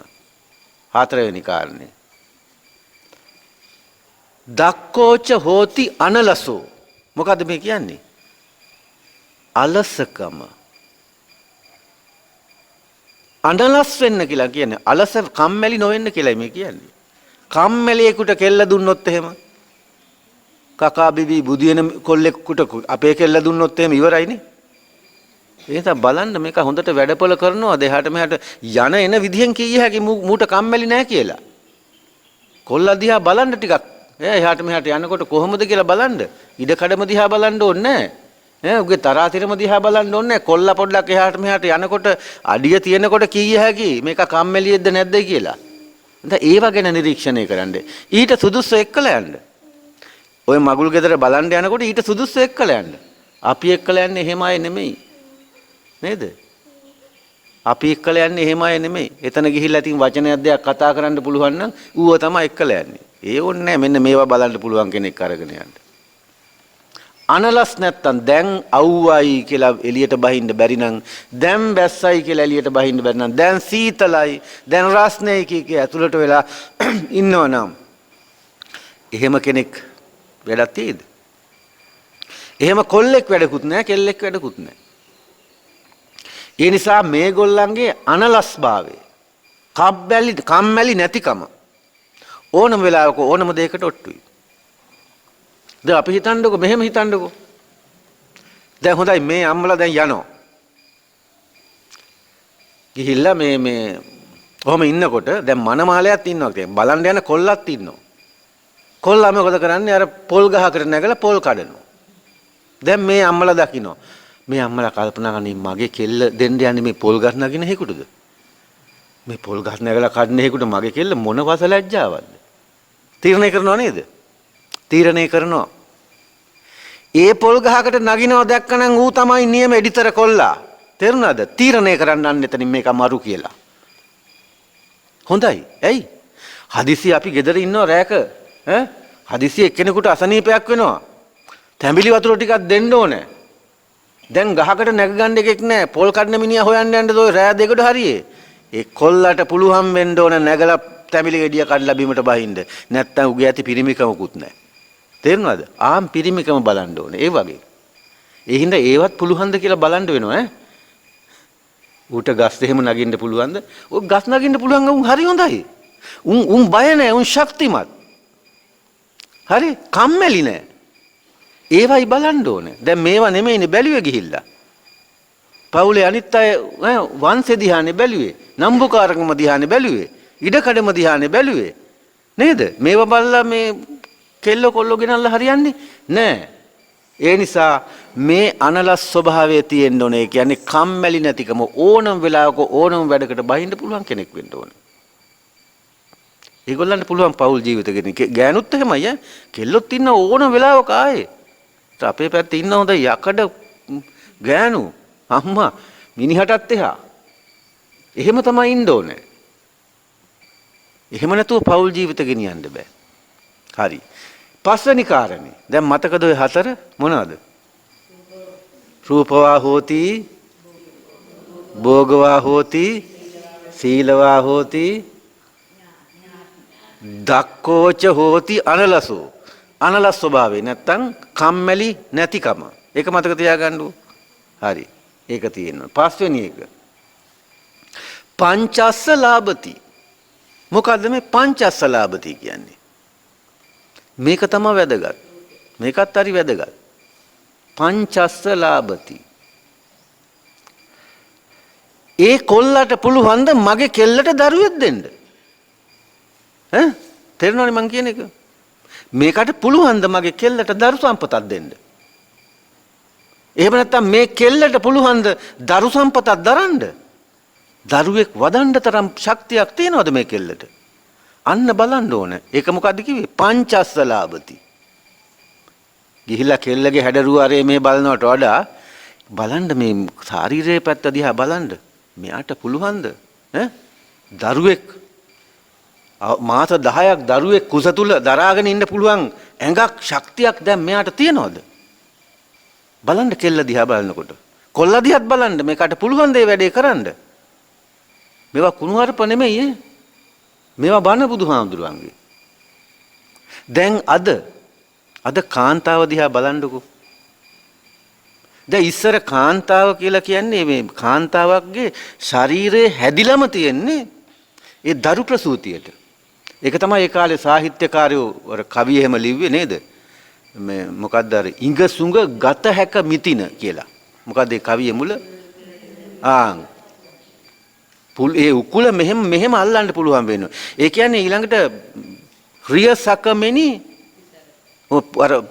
හතරවෙනි කාරණේ. දක්කෝච හෝති අනලසෝ. මොකද්ද මේ කියන්නේ? අලසකම. අනලස් වෙන්න කියලා කියන්නේ අලස කම්මැලි නොවෙන්න කියලා මේ කියන්නේ. කම්මැලියෙකුට කෙල්ල දුන්නොත් එහෙම කකා බිබී බුදියන කොල්ලෙකුට අපේ කෙල්ල දුන්නොත් එහෙම ඉවරයිනේ. ඒ නිසා බලන්න මේක හොඳට වැඩපොළ කරනවා. දෙහාට මෙහාට යන එන විදිහෙන් කීය හැකි මූට කම්මැලි නැහැ කියලා. කොල්ලා දිහා බලන්න ටිකක්. එහාට මෙහාට යනකොට කොහොමද කියලා බලන්න. ඉඩ කඩම දිහා බලන්න ඕනේ නැහැ. උගේ තරාතිරම දිහා බලන්න ඕනේ නැහැ. කොල්ලා පොඩ්ඩක් එහාට මෙහාට යනකොට අඩිය තියෙනකොට කීය හැකි මේක කම්මැලියෙක්ද නැද්ද කියලා. දැන් ඒව ගැන නිරීක්ෂණය කරන්න. ඊට සුදුසු එක්කලා යන්න. ඔය මගුල් ගෙදර බලන්න යනකොට ඊට සුදුසු එක්කලා යන්න. අපි එක්කලා යන්නේ එහෙම අය නෙමෙයි. නේද? අපි එක්කලා යන්නේ එහෙම අය නෙමෙයි. එතන ගිහිල්ලා ඉතින් වචනයක් දෙයක් කතා කරන්න පුළුවන් නම් ඌව තමයි එක්කලා යන්නේ. ඒ ඕනේ නැහැ. මෙන්න මේවා බලන්න පුළුවන් කෙනෙක් අරගෙන යන්න. අනලස් නැත්තම් දැන් අවුවයි කියලා එළියට බහින්න බැරි නම් දැන් බැස්සයි කියලා එළියට බහින්න බැරි නම් දැන් සීතලයි දැන් රස්නේ කී ඇතුළට වෙලා ඉන්නවනම් එහෙම කෙනෙක් වැඩක් තියෙද? එහෙම කොල්ලෙක් වැඩකුත් නැහැ කෙල්ලෙක් වැඩකුත් නැහැ. ඒ නිසා මේගොල්ලන්ගේ අනලස්භාවය කම්මැලි නැතිකම ඕනම වෙලාවක ඕනම දෙයකට ඔට්ටුයි. දැන් අපි හිතන්නකො මෙහෙම හිතන්නකො. දැන් හොඳයි මේ අම්මලා දැන් යනවා. ගිහිල්ලා මේ කොහොම ඉන්නකොට දැන් මනමාලයක් ඉන්නවා කියන්නේ බලන්න යන කොල්ලක් ඉන්නවා. කොල්ලා මොකද කරන්නේ? අර පොල් ගහකට නැගලා පොල් කඩනවා. දැන් මේ අම්මලා දකින්න. මේ අම්මලා කල්පනා කරන්නේ මගේ කෙල්ල දෙන්න යන්නේ මේ පොල් ගස් නගින හේකුටද? මේ පොල් ගස් නැගලා කඩන හේකුට මගේ කෙල්ල මොන වස ලැජ්ජාවක්ද? තීරණය කරනව නේද? තීරණය කරනවා. ඒ පොල් ගහකට නගිනවා දැක්කනම් ඌ තමයි නියම එඩිතර කොල්ලා. තේරුණාද? තීරණය කරන්න අන්න එතනින් මේක මරු කියලා. හොඳයි. ඇයි? හදිසි අපි ගෙදර ඉන්නවා රැක. හදිසි එක්කෙනෙකුට අසනීපයක් වෙනවා. තැඹිලි වතුර ටිකක් දෙන්න ඕනේ. දැන් ගහකට නැග ගන්න එකෙක් නැහැ. පොල් කඩන මිනිහා හොයන්න යන්නද ඔය රෑ දෙකට හරියේ. ඒ කොල්ලට පුළුවන් වෙන්න ඕන නැගලා තැඹිලි ගෙඩිය කඩලා බීමට බහින්න. නැත්තම් උගේ ඇති පිරිමිකමකුත් නැහැ. තේරුණාද? ආම් පිරිමිකම බලන්න ඕනේ. ඒ වගේ. ඒ හින්දා ඒවත් පුළුවන්ද කියලා බලන්න වෙනවා ඌට ගස් එහෙම නගින්න පුළුවන්ද? ඔය ගස් නගින්න පුළුවන් උන් හරි හොඳයි. උන් බය නැහැ, උන් ශක්තිමත්. හරි කම්මැලි නැහැ. ඒවයි බලන්න ඕනේ. දැන් මේවා නෙමෙයිනේ බැලුවේ ගිහිල්ලා. පවුලේ අනිත් අය වංශේ දිහානේ බැලුවේ. නම්බුකාරකම දිහානේ බැලුවේ. ඉඩකඩම දිහානේ බැලුවේ. නේද? මේවා බලලා මේ කෙල්ල කොල්ල ගෙනල්ලා හරියන්නේ නැහැ. ඒ නිසා මේ අනලස් ස්වභාවය තියෙන්න ඕනේ. ඒ කියන්නේ කම්මැලි නැතිකම ඕනම වෙලාවක ඕනම වැඩකට බහින්න පුළුවන් කෙනෙක් වෙන්න ඕනේ. ඒගොල්ලන්ට පුළුවන් පෞල් ජීවිත ගෙන. ගෑනුත් එහෙමයි ඈ. කෙල්ලොත් ඉන්න ඕනම වෙලාවක ආයේ. අපේ පැත්තේ ඉන්න හොඳ යකඩ ගෑනු අම්මා මිනිහටත් එහා. එහෙම තමයි ඉන්න ඕනේ. එහෙම නැතුව පෞල් ජීවිත ගෙනියන්න බෑ. හරි. පස්වෙනි කාරණේ. දැන් මතකද ඔය හතර මොනවද? රූපවා හෝති, භෝගවා හෝති, සීලවා හෝති, දක්කෝච හෝති අනලසෝ. අනලස් ස්වභාවය නැත්තම් කම්මැලි නැතිකම. ඒක මතක තියාගන්නු. හරි. ඒක තියෙනවා. පස්වෙනි එක. පංචස්ස ලාභති. මොකද්ද මේ පංචස්ස ලාභති කියන්නේ? මේක තමයි වැදගත්. මේකත් හරි වැදගත්. පංචස්ස ලාභති. ඒ කොල්ලට පුළුවන් ද මගේ කෙල්ලට දරුවෙක් දෙන්න? ඈ? තේරෙනවනේ මං කියන එක? මේකට පුළුවන් ද මගේ කෙල්ලට දරු සම්පතක් දෙන්න? එහෙම නැත්නම් මේ කෙල්ලට පුළුවන් ද දරු සම්පතක් දරන්න? දරුවෙක් වදන්න තරම් ශක්තියක් තියනවද මේ කෙල්ලට? අන්න බලන්න ඕන. ඒක මොකද්ද කිව්වේ? පංචස්ස ලාභති. ගිහිලා කෙල්ලගේ හැඩරුවාරේ මේ බලනවට වඩා බලන්න මේ ශාරීරික පැත්ත දිහා බලන්න. මෙයාට පුළුවන්ද ඈ දරුවෙක් මාස 10ක් දරුවෙක් කුස තුල දරාගෙන ඉන්න පුළුවන් ඇඟක් ශක්තියක් දැන් මෙයාට තියනවද? බලන්න කෙල්ල දිහා බලනකොට. කොල්ල දිහාත් බලන්න මේකට පුළුවන් දේ වැඩේ කරන්න. මේවා කුණුහරුප නෙමෙයි ඈ. මේවා බණ බුදුහාමුදුරුවන්ගේ. දැන් අද කාන්තාව දිහා බලන්නකෝ. දැන් ඉස්සර කාන්තාව කියලා කියන්නේ මේ කාන්තාවක්ගේ ශරීරයේ හැදිලම තියෙන්නේ ඒ දරු ප්‍රසූතියට. ඒක තමයි ඒ කාලේ සාහිත්‍යකාරයෝ අර කවි එහෙම ලිව්වේ නේද? මේ මොකද්ද අර ඉඟසුඟ ගත හැක මිතින කියලා. මොකද්ද ඒ කවියේ මුල? ඒ උකුල මෙහෙම අල්ලන්න පුළුවන් වෙනවා. ඒ කියන්නේ ඊළඟට රිය සකමෙනි අර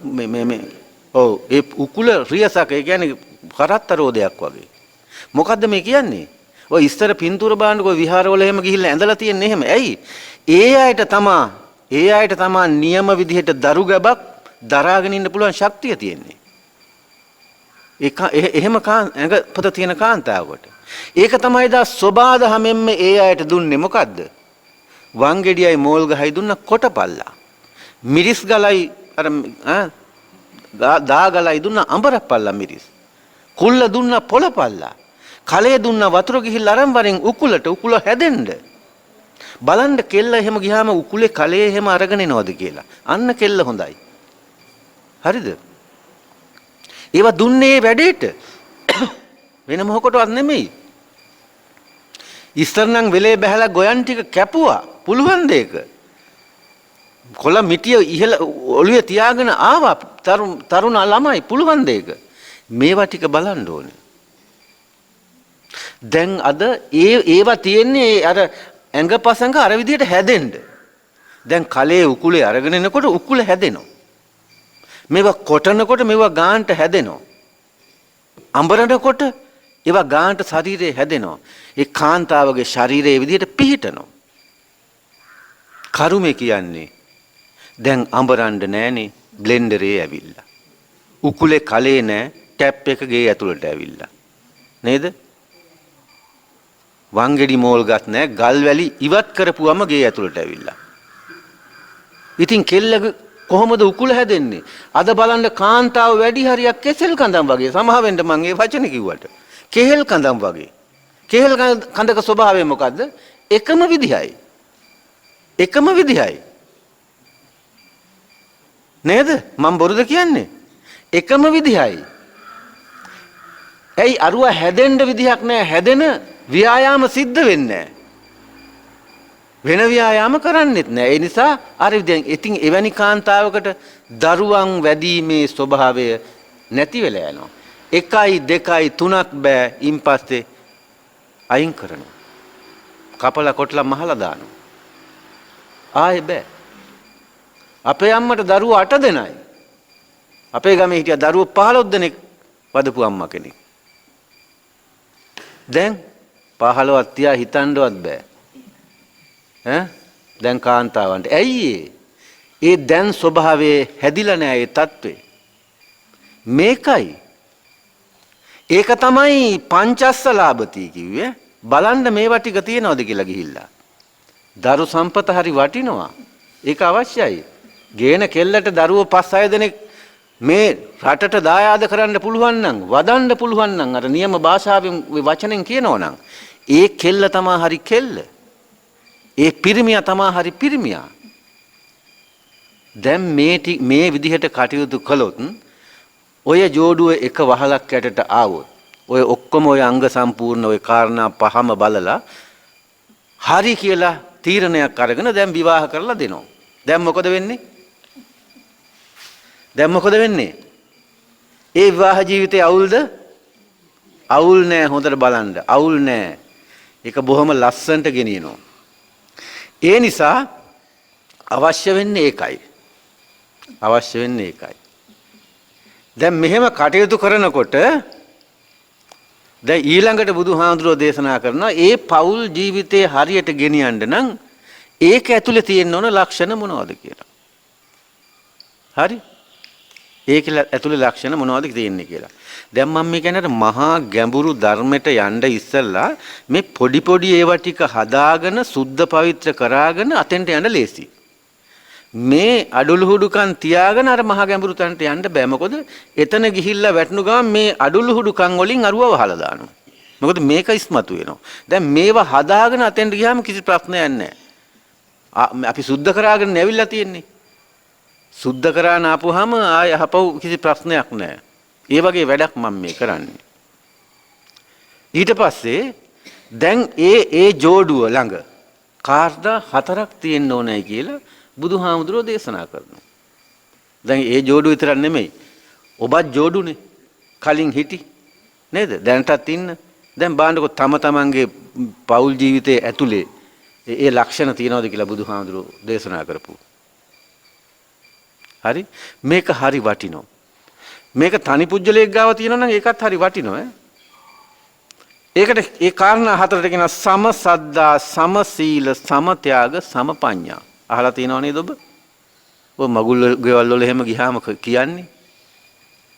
ඒ උකුල රිය සක ඒ කියන්නේ කරත්ත රෝදයක් වගේ. මොකද්ද මේ කියන්නේ? ඔය ඉස්තර පින්තූර බාන්නකො විහාරවල එහෙම ගිහිල්ලා ඇඳලා තියෙන්නේ එහෙම. ඇයි? ඒ අයට තමා නියම විදිහට දරු ගැබක් දරාගෙන ඉන්න පුළුවන් ශක්තිය තියෙන්නේ. එහෙම ඇඟ පොත තියෙන කාන්තාවකට. ඒක තමයි දා සෝබාදහමෙන්ම ඒ අයට දුන්නේ මොකද්ද? වංගෙඩියයි මෝල් ගහයි දුන්න කොටපල්ලා. මිරිස් ගලයි අර දා ගලයි දුන්න අඹරපල්ලා මිරිස්. කුල්ල දුන්න පොළපල්ලා. කලේ දුන්න වතුර ගිහිල්ලා අරන් වරෙන් උකුල හැදෙන්න. බලන්න කෙල්ල එහෙම ගියාම උකුලේ කලේ එහෙම අරගෙන එනවද කියලා. අන්න කෙල්ල හොඳයි. හරිද? ඒවා දුන්නේ වැඩේට. වෙන මොකටවත් නෙමෙයි. ඉස්සර නම් වෙලේ බහැලා ගොයන් ටික කැපුවා. පුළුවන් දෙයක. කොළ මිටිය ඉහළ ඔළුවේ තියාගෙන ආවා තරුණ ළමයි පුළුවන් දෙයක. මේවා ටික බලන්න ඕනේ. දැන් අද ඒවා තියෙන්නේ අර ඇඟපසඟ අර විදිහට හැදෙන්න. දැන් කලේ උකුලේ අරගෙන එනකොට උකුල හැදෙනවා. මේවා කොටනකොට මේවා ගාන්ට හැදෙනවා. අඹරනකොට ඒවා ගාන්ට ශරීරේ හැදෙනවා. ඒ කාන්තාවගේ ශරීරයේ විදිහට පිහිටනවා. කරුමේ කියන්නේ දැන් අඹරන්න නෑනේ බ්ලෙන්ඩරේ ඇවිල්ලා. උකුලේ කලේ නෑ ටැප් එක ගේ ඇතුළට ඇවිල්ලා. නේද? වංගෙඩි මෝල් ගත් නෑ ගල් වැලි ඉවත් කරපුවම ගේ ඇතුළට ඇවිල්ලා. ඉතින් කෙල්ල කොහොමද උකුල හැදෙන්නේ? අද බලන්න කාන්තාව වැඩි හරියක් කෙසෙල් කඳම් වගේ. සමහරෙන්ද මම ඒ වචන කිව්වට. කෙහෙල් කඳම් වගේ. කෙහෙල් කඳක ස්වභාවය මොකද්ද? එකම විදිහයි. නේද? මම බොරුද කියන්නේ? එකම විදිහයි. ඇයි අරුව හැදෙන්න විදිහක් නැහැ. ව්‍යායාම සිද්ධ වෙන්නේ වෙන ව්‍යායාම කරන්නෙත් නෑ. ඒ නිසා අර දැන් ඉතින් එවැනි කාන්තාවකට දරුවන් වැඩිීමේ ස්වභාවය නැති වෙලා යනවා. 1යි 2යි 3ක් බෑ ඉන් පස්සේ අයින් කරනවා. කපලා කොටලා මහලා දානවා. ආයේ බෑ. අපේ අම්මට දරුවෝ 8 දෙනයි. අපේ ගමේ හිටිය දරුවෝ 15 දෙනෙක් වදපු අම්මා කෙනෙක්. දැන් 15ක් තියා හිතන්නවත් බෑ. දැන් කාන්තාවන්ට ඇයි ඒ දැන් ස්වභාවයේ හැදිලා නෑ ඒ தત્ත්වේ. මේකයි. ඒක තමයි පංචස්ස ලාභති කිව්වේ. බලන්න මේවා ටික තියනවද කියලා ගිහිල්ලා. දරු සම්පත හරි වටිනවා. ඒක අවශ්‍යයි. ගේන කෙල්ලට දරුවෝ 5-6 දෙනෙක් මේ රටට දායාද කරන්න පුළුවන් නම් වදන්න පුළුවන් නම් අර නියම භාෂාවෙන් වචනෙන් කියනවා නම් ඒ කෙල්ල තමයි හරි කෙල්ල. ඒ පිරිමියා තමයි හරි පිරිමියා. දැන් මේ විදිහට කටයුතු කළොත් ඔය ජෝඩුව එක වහලක් යටට ආවොත් ඔය ඔක්කොම ඔය අංග සම්පූර්ණ ඔය කාරණා පහම බලලා හරි කියලා තීරණයක් අරගෙන දැන් විවාහ කරලා දෙනවා. දැන් මොකද වෙන්නේ? දැන් මොකද වෙන්නේ? ඒ විවාහ ජීවිතේ අවුල්ද? අවුල් නෑ. හොඳට බලන්න. අවුල් නෑ. ඒක බොහොම ලස්සනට ගෙනියනවා. ඒ නිසා අවශ්‍ය වෙන්නේ ඒකයි. අවශ්‍ය වෙන්නේ ඒකයි. දැන් මෙහෙම කටයුතු කරනකොට දැන් ඊළඟට බුදුහාමුදුරුවෝ දේශනා කරනවා ඒ පෞල් ජීවිතේ හරියට ගෙනියන්න නම් ඒක ඇතුලේ තියෙන්න ඕන ලක්ෂණ මොනවද කියලා. හරි? ඒක ඇතුලේ ලක්ෂණ මොනවද තියෙන්නේ කියලා. දැන් මම මේ කියන්නේ මහා ගැඹුරු ධර්මයට යන්න ඉස්සෙල්ලා මේ පොඩි පොඩි ඒවා ටික හදාගෙන සුද්ධ පවිත්‍ර කරාගෙන අතෙන්ට යන්න ලේසි. මේ අඩුලුහුඩුකම් තියාගෙන අර මහා ගැඹුරු තැනට යන්න බෑ. මොකද එතන ගිහිල්ලා වැටුණු ගමන් මේ අඩුලුහුඩුකම් වලින් අරුව වහලා දානවා. මොකද මේක ඉස්මතු වෙනවා. දැන් මේවා හදාගෙන අතෙන්ට ගියාම කිසි ප්‍රශ්නයක් නැහැ. අපි සුද්ධ කරාගෙන නැවිලා තියෙන්නේ. සුද්ධ කරාන ආපුවාම ආය අහපව් කිසි ප්‍රශ්නයක් නැහැ. ඒ වගේ වැඩක් මම මේ කරන්නේ. ඊට පස්සේ දැන් ඒ ජෝඩුව ළඟ කාර්ද 4ක් තියෙන්න ඕනයි කියලා බුදුහාමුදුරුවෝ දේශනා කරනවා. දැන් ඒ ජෝඩුව විතරක් නෙමෙයි. ඔබත් ජෝඩුනේ. කලින් හිටි. නේද? දැනටත් ඉන්න. දැන් බලන්නකො තම තමන්ගේ පෞල් ජීවිතයේ ඇතුලේ ඒ ලක්ෂණ තියනවාද කියලා බුදුහාමුදුරුවෝ දේශනා කරපු. හරි? මේක හරි වටිනවා. මේක තනි පුජ්‍යලයක් ගාව තියෙනවා නම් ඒකත් හරි වටිනවා. ඒකට ඒ කාරණා හතරට කියන සම සද්දා, සම සීල, සම ත්‍යාග, සම පඤ්ඤා. අහලා තියෙනව නේද ඔබ? ඔය මගුල් ගෙවල් වල එහෙම ගියාම කියන්නේ.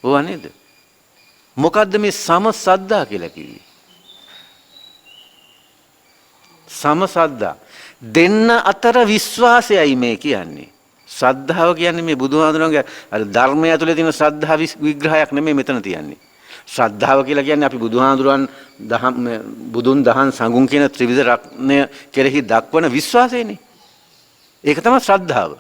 ඕවා නේද? මොකද්ද මේ සම සද්දා කියලා කිව්වේ? සම සද්දා දෙන්න අතර විශ්වාසයයි මේ කියන්නේ. ශ්‍රද්ධාව කියන්නේ මේ බුදුහාමුදුරන්ගේ අර ධර්මය ඇතුලේ තියෙන ශ්‍රද්ධා විග්‍රහයක් නෙමෙයි මෙතන තියන්නේ. ශ්‍රද්ධාව කියලා කියන්නේ අපි බුදුන් දහම් සංඝුන් කියන ත්‍රිවිධ රත්නය කෙරෙහි දක්වන විශ්වාසයනේ. ඒක තමයි ශ්‍රද්ධාව.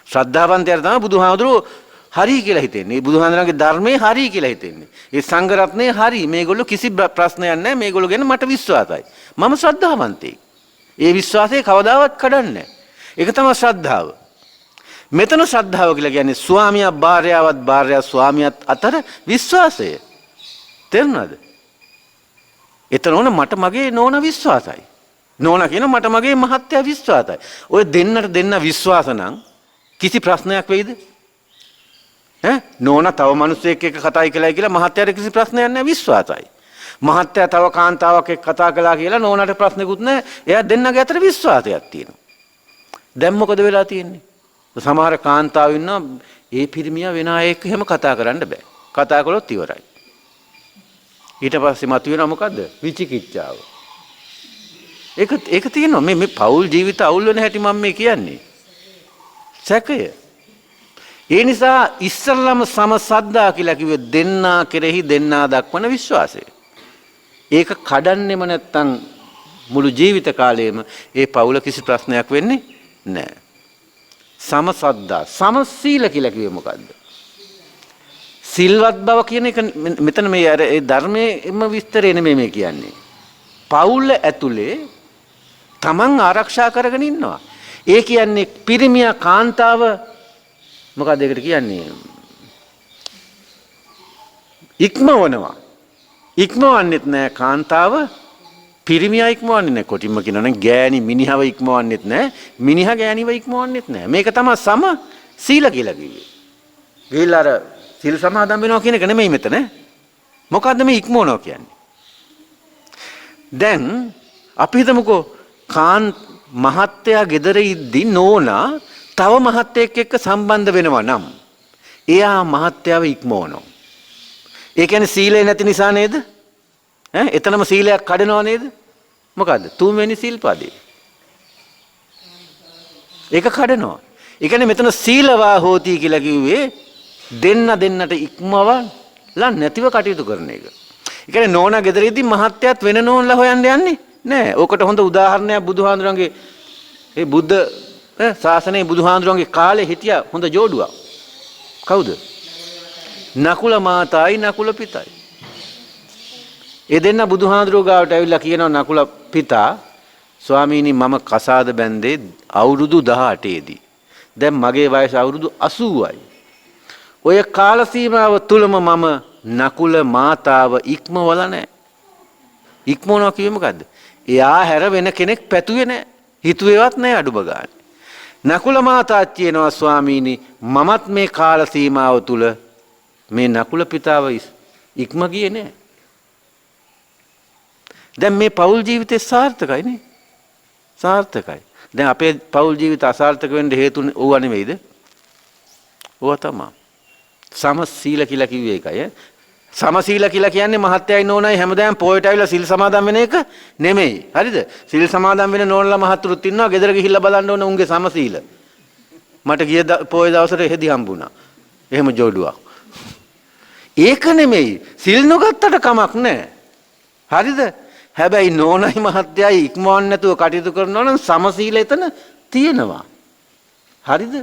ශ්‍රද්ධාවන්තයර තමයි බුදුහාමුදුරුවෝ හරි කියලා හිතෙන්නේ. බුදුහාමුදුරන්ගේ ධර්මයේ හරි කියලා හිතෙන්නේ. ඒ සංඝ රත්නයේ හරි. මේගොල්ලෝ කිසි ප්‍රශ්නයක් නැහැ. මේගොල්ලෝ ගැන මට විශ්වාසයි. මම ශ්‍රද්ධාවන්තයෙක්. ඒ විශ්වාසය කවදාවත් කඩන්නේ නැහැ. ඒක තමයි ශ්‍රද්ධාව. මෙතන ශ්‍රද්ධාව කියලා කියන්නේ ස්වාමියා භාර්යාවත් භාර්යාව ස්වාමියාත් අතර විශ්වාසය. තේරුණාද? එතන ඕන මට මගේ නෝන විශ්වාසයි. නෝන කියන මට මගේ මහත්තයා විශ්වාසයි. ඔය දෙන්න විශ්වාස නම් කිසි ප්‍රශ්නයක් වෙයිද? නෝන තව මිනිස්සෙක් එක්ක කතායි කියලා මහත්තයාට කිසි ප්‍රශ්නයක් නැහැ විශ්වාසයි. මහත්තයා තව කාන්තාවක් එක්ක කතා කළා කියලා නෝනට ප්‍රශ්නකුත් නැහැ. එයා දෙන්නගේ අතර විශ්වාසයක් තියෙනවා. දැන් මොකද වෙලා තියෙන්නේ? සමහර කාන්තාවෝ ඉන්නවා ඒ පිරිමියා වෙන අය එක්ක එහෙම කතා කරන්න බෑ. කතා කළොත් ඉවරයි. ඊට පස්සේ මතුවෙනවා මොකද්ද? විචිකිච්ඡාව. ඒක තියෙනවා මේ පෞල් ජීවිත අවුල් වෙන හැටි මම මේ කියන්නේ. සැකය. ඒ නිසා ඉස්සල්ලාම සමසද්දා කියලා කිව්වේ දෙන්නා කෙරෙහි දෙන්නා දක්වන විශ්වාසය. ඒක කඩන්නෙම නැත්තම් මුළු ජීවිත කාලයේම ඒ පෞල කිසි ප්‍රශ්නයක් වෙන්නේ නැහැ. සමසද්දා සමසීල කියලා කිව්වේ මොකද්ද? සිල්වත් බව කියන එක මෙතන මේ අර ඒ ධර්මයේම විස්තරය නෙමෙයි මේ කියන්නේ. පවුල ඇතුලේ තමන් ආරක්ෂා කරගෙන ඉන්නවා. ඒ කියන්නේ පිරිමියා කාන්තාව මොකක්ද ඒකට කියන්නේ? ඉක්මවනවා. ඉක්මවන්නෙත් නෑ කාන්තාව පිරිමියා ඉක්මවන්නේ නෑ. කොටින්ම කියනවනම් ගෑණි මිනිහව ඉක්මවන්නෙත් නෑ. මිනිහා ගෑණිව ඉක්මවන්නෙත් නෑ. මේක තමයි සම සීල කියලා කිව්වේ. ගිහිල්ලා අර සීල් සමාදන් වෙනවා කියන එක නෙමෙයි මෙතන. මොකද්ද මේ ඉක්මවනවා කියන්නේ? දැන් අපි හිතමුකෝ මහත්තයා ගෙදර ඉද්දි නෝනා තව මහත්තයෙක් එක්ක සම්බන්ධ වෙනවා නම් එයා මහත්තයාව ඉක්මවනවා. ඒ කියන්නේ සීලය නැති නිසා නේද? එතනම සීලයක් කඩනවා නේද? මොකද්ද? තුන්වෙනි සීල්පදේ. ඒක කඩනවා. ඒ කියන්නේ මෙතන සීලවා හෝති කියලා කිව්වේ දෙන්නට ඉක්මවලා නැතිව කටයුතු කරන එක. ඒ කියන්නේ නෝනා ගෙදරදී මහත්තයාත් වෙන නෝන්ලා හොයන්න යන්නේ නෑ. ඕකට හොඳ උදාහරණයක් බුදුහාඳුරන්ගේ ඒ බුද්ධ ශාසනයේ බුදුහාඳුරන්ගේ කාලේ හිටියා හොඳ ජෝඩුවක්. කවුද? නකුල මාතායි නකුල පිතයි. ඒ දෙන්න බුදුහාඳුරෝ ගාවට ඇවිල්ලා කියනවා නකුල පිතා ස්වාමීනි මම කසාද බැන්දේ අවුරුදු 18 දී. දැන් මගේ වයස අවුරුදු 80යි. ඔය කාල සීමාව තුලම මම නකුල මාතාව ඉක්මවලා නැහැ. ඉක්මවනවා කිව්වේ මොකද්ද? එයා හැර වෙන කෙනෙක් පැතුවේ නැහැ. හිතුවේවත් නැහැ අඩුම ගානේ. නකුල මාතාත් කියනවා ස්වාමීනි මමත් මේ කාල සීමාව තුල මේ නකුල පිතාව ඉක්ම ගියේ නැහැ. දැන් මේ පෞල් ජීවිතේ සාර්ථකයි නේ? සාර්ථකයි. දැන් අපේ පෞල් ජීවිත අසාර්ථක වෙන්න හේතු ඕවා නෙවෙයිද? ඕවා තමයි. සමසීල කියලා කිව්වේ ඒකයි. සමසීල කියලා කියන්නේ මහත්යයි නෝනයි හැමදාම පොයට ඇවිල්ලා සිල් සමාදන් වෙන එක නෙමෙයි. හරිද? සිල් සමාදන් වෙන නෝනලා මහතුරුත් ඉන්නවා. ගෙදර ගිහිල්ලා බලන්න ඕන උන්ගේ සමසීල. මට ගිය පොය දවසට එහෙදි හම්බුණා. එහෙම ජෝඩුවක්. ඒක නෙමෙයි. සිල් නොගත්තට කමක් නැහැ. හරිද? හැබැයි නෝනයි මහත්යයි ඉක්මවන්න නැතුව කටයුතු කරනවා නම් සමසීල එතන තියෙනවා. හරිද?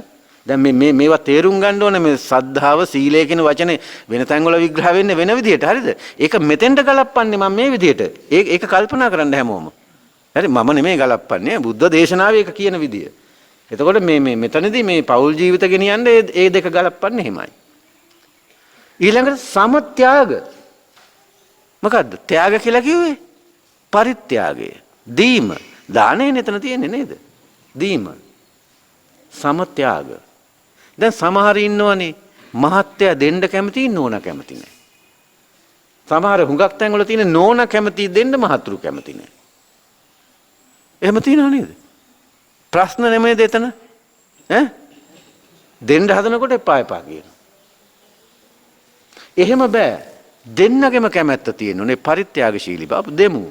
දැන් මේවා තේරුම් ගන්න ඕනේ මේ සද්ධාව සීලය කියන වචනේ වෙන තැන්වල විග්‍රහ වෙන්නේ වෙන විදිහට. හරිද? ඒක මෙතෙන්ට ගලප්පන්නේ මම මේ විදිහට. ඒක කල්පනා කරන්න හැමෝම. හරි මම නෙමෙයි ගලප්පන්නේ. බුද්ධ දේශනාවේ ඒක කියන විදිය. එතකොට මේ මෙතනදී මේ පෞල් ජීවිත ගෙනියන්නේ ඒ දෙක ගලප්පන්නේ එහෙමයි. ඊළඟට සමත්‍යාග. මොකද්ද? ත්‍යාග කියලා කිව්වේ? පරිත්‍යාගය. දීම. දානේ නේතන තියෙන්නේ නේද? දීම. සමත්‍යාග. දැන් සමහර ඉන්නවනේ මහත්ය දෙන්න කැමති නෝන කැමති නැහැ. සමහර හුඟක් තැන්වල තියෙන නෝන කැමති දෙන්න මහතුරු කැමති නැහැ. එහෙම තියෙනව නේද? ප්‍රශ්න නෙමෙයිද එතන? දෙන්න හදනකොට එපා කියනවා. එහෙම බෑ. දෙන්නගෙම කැමැත්ත තියෙනුනේ පරිත්‍යාගශීලී බව දෙමු.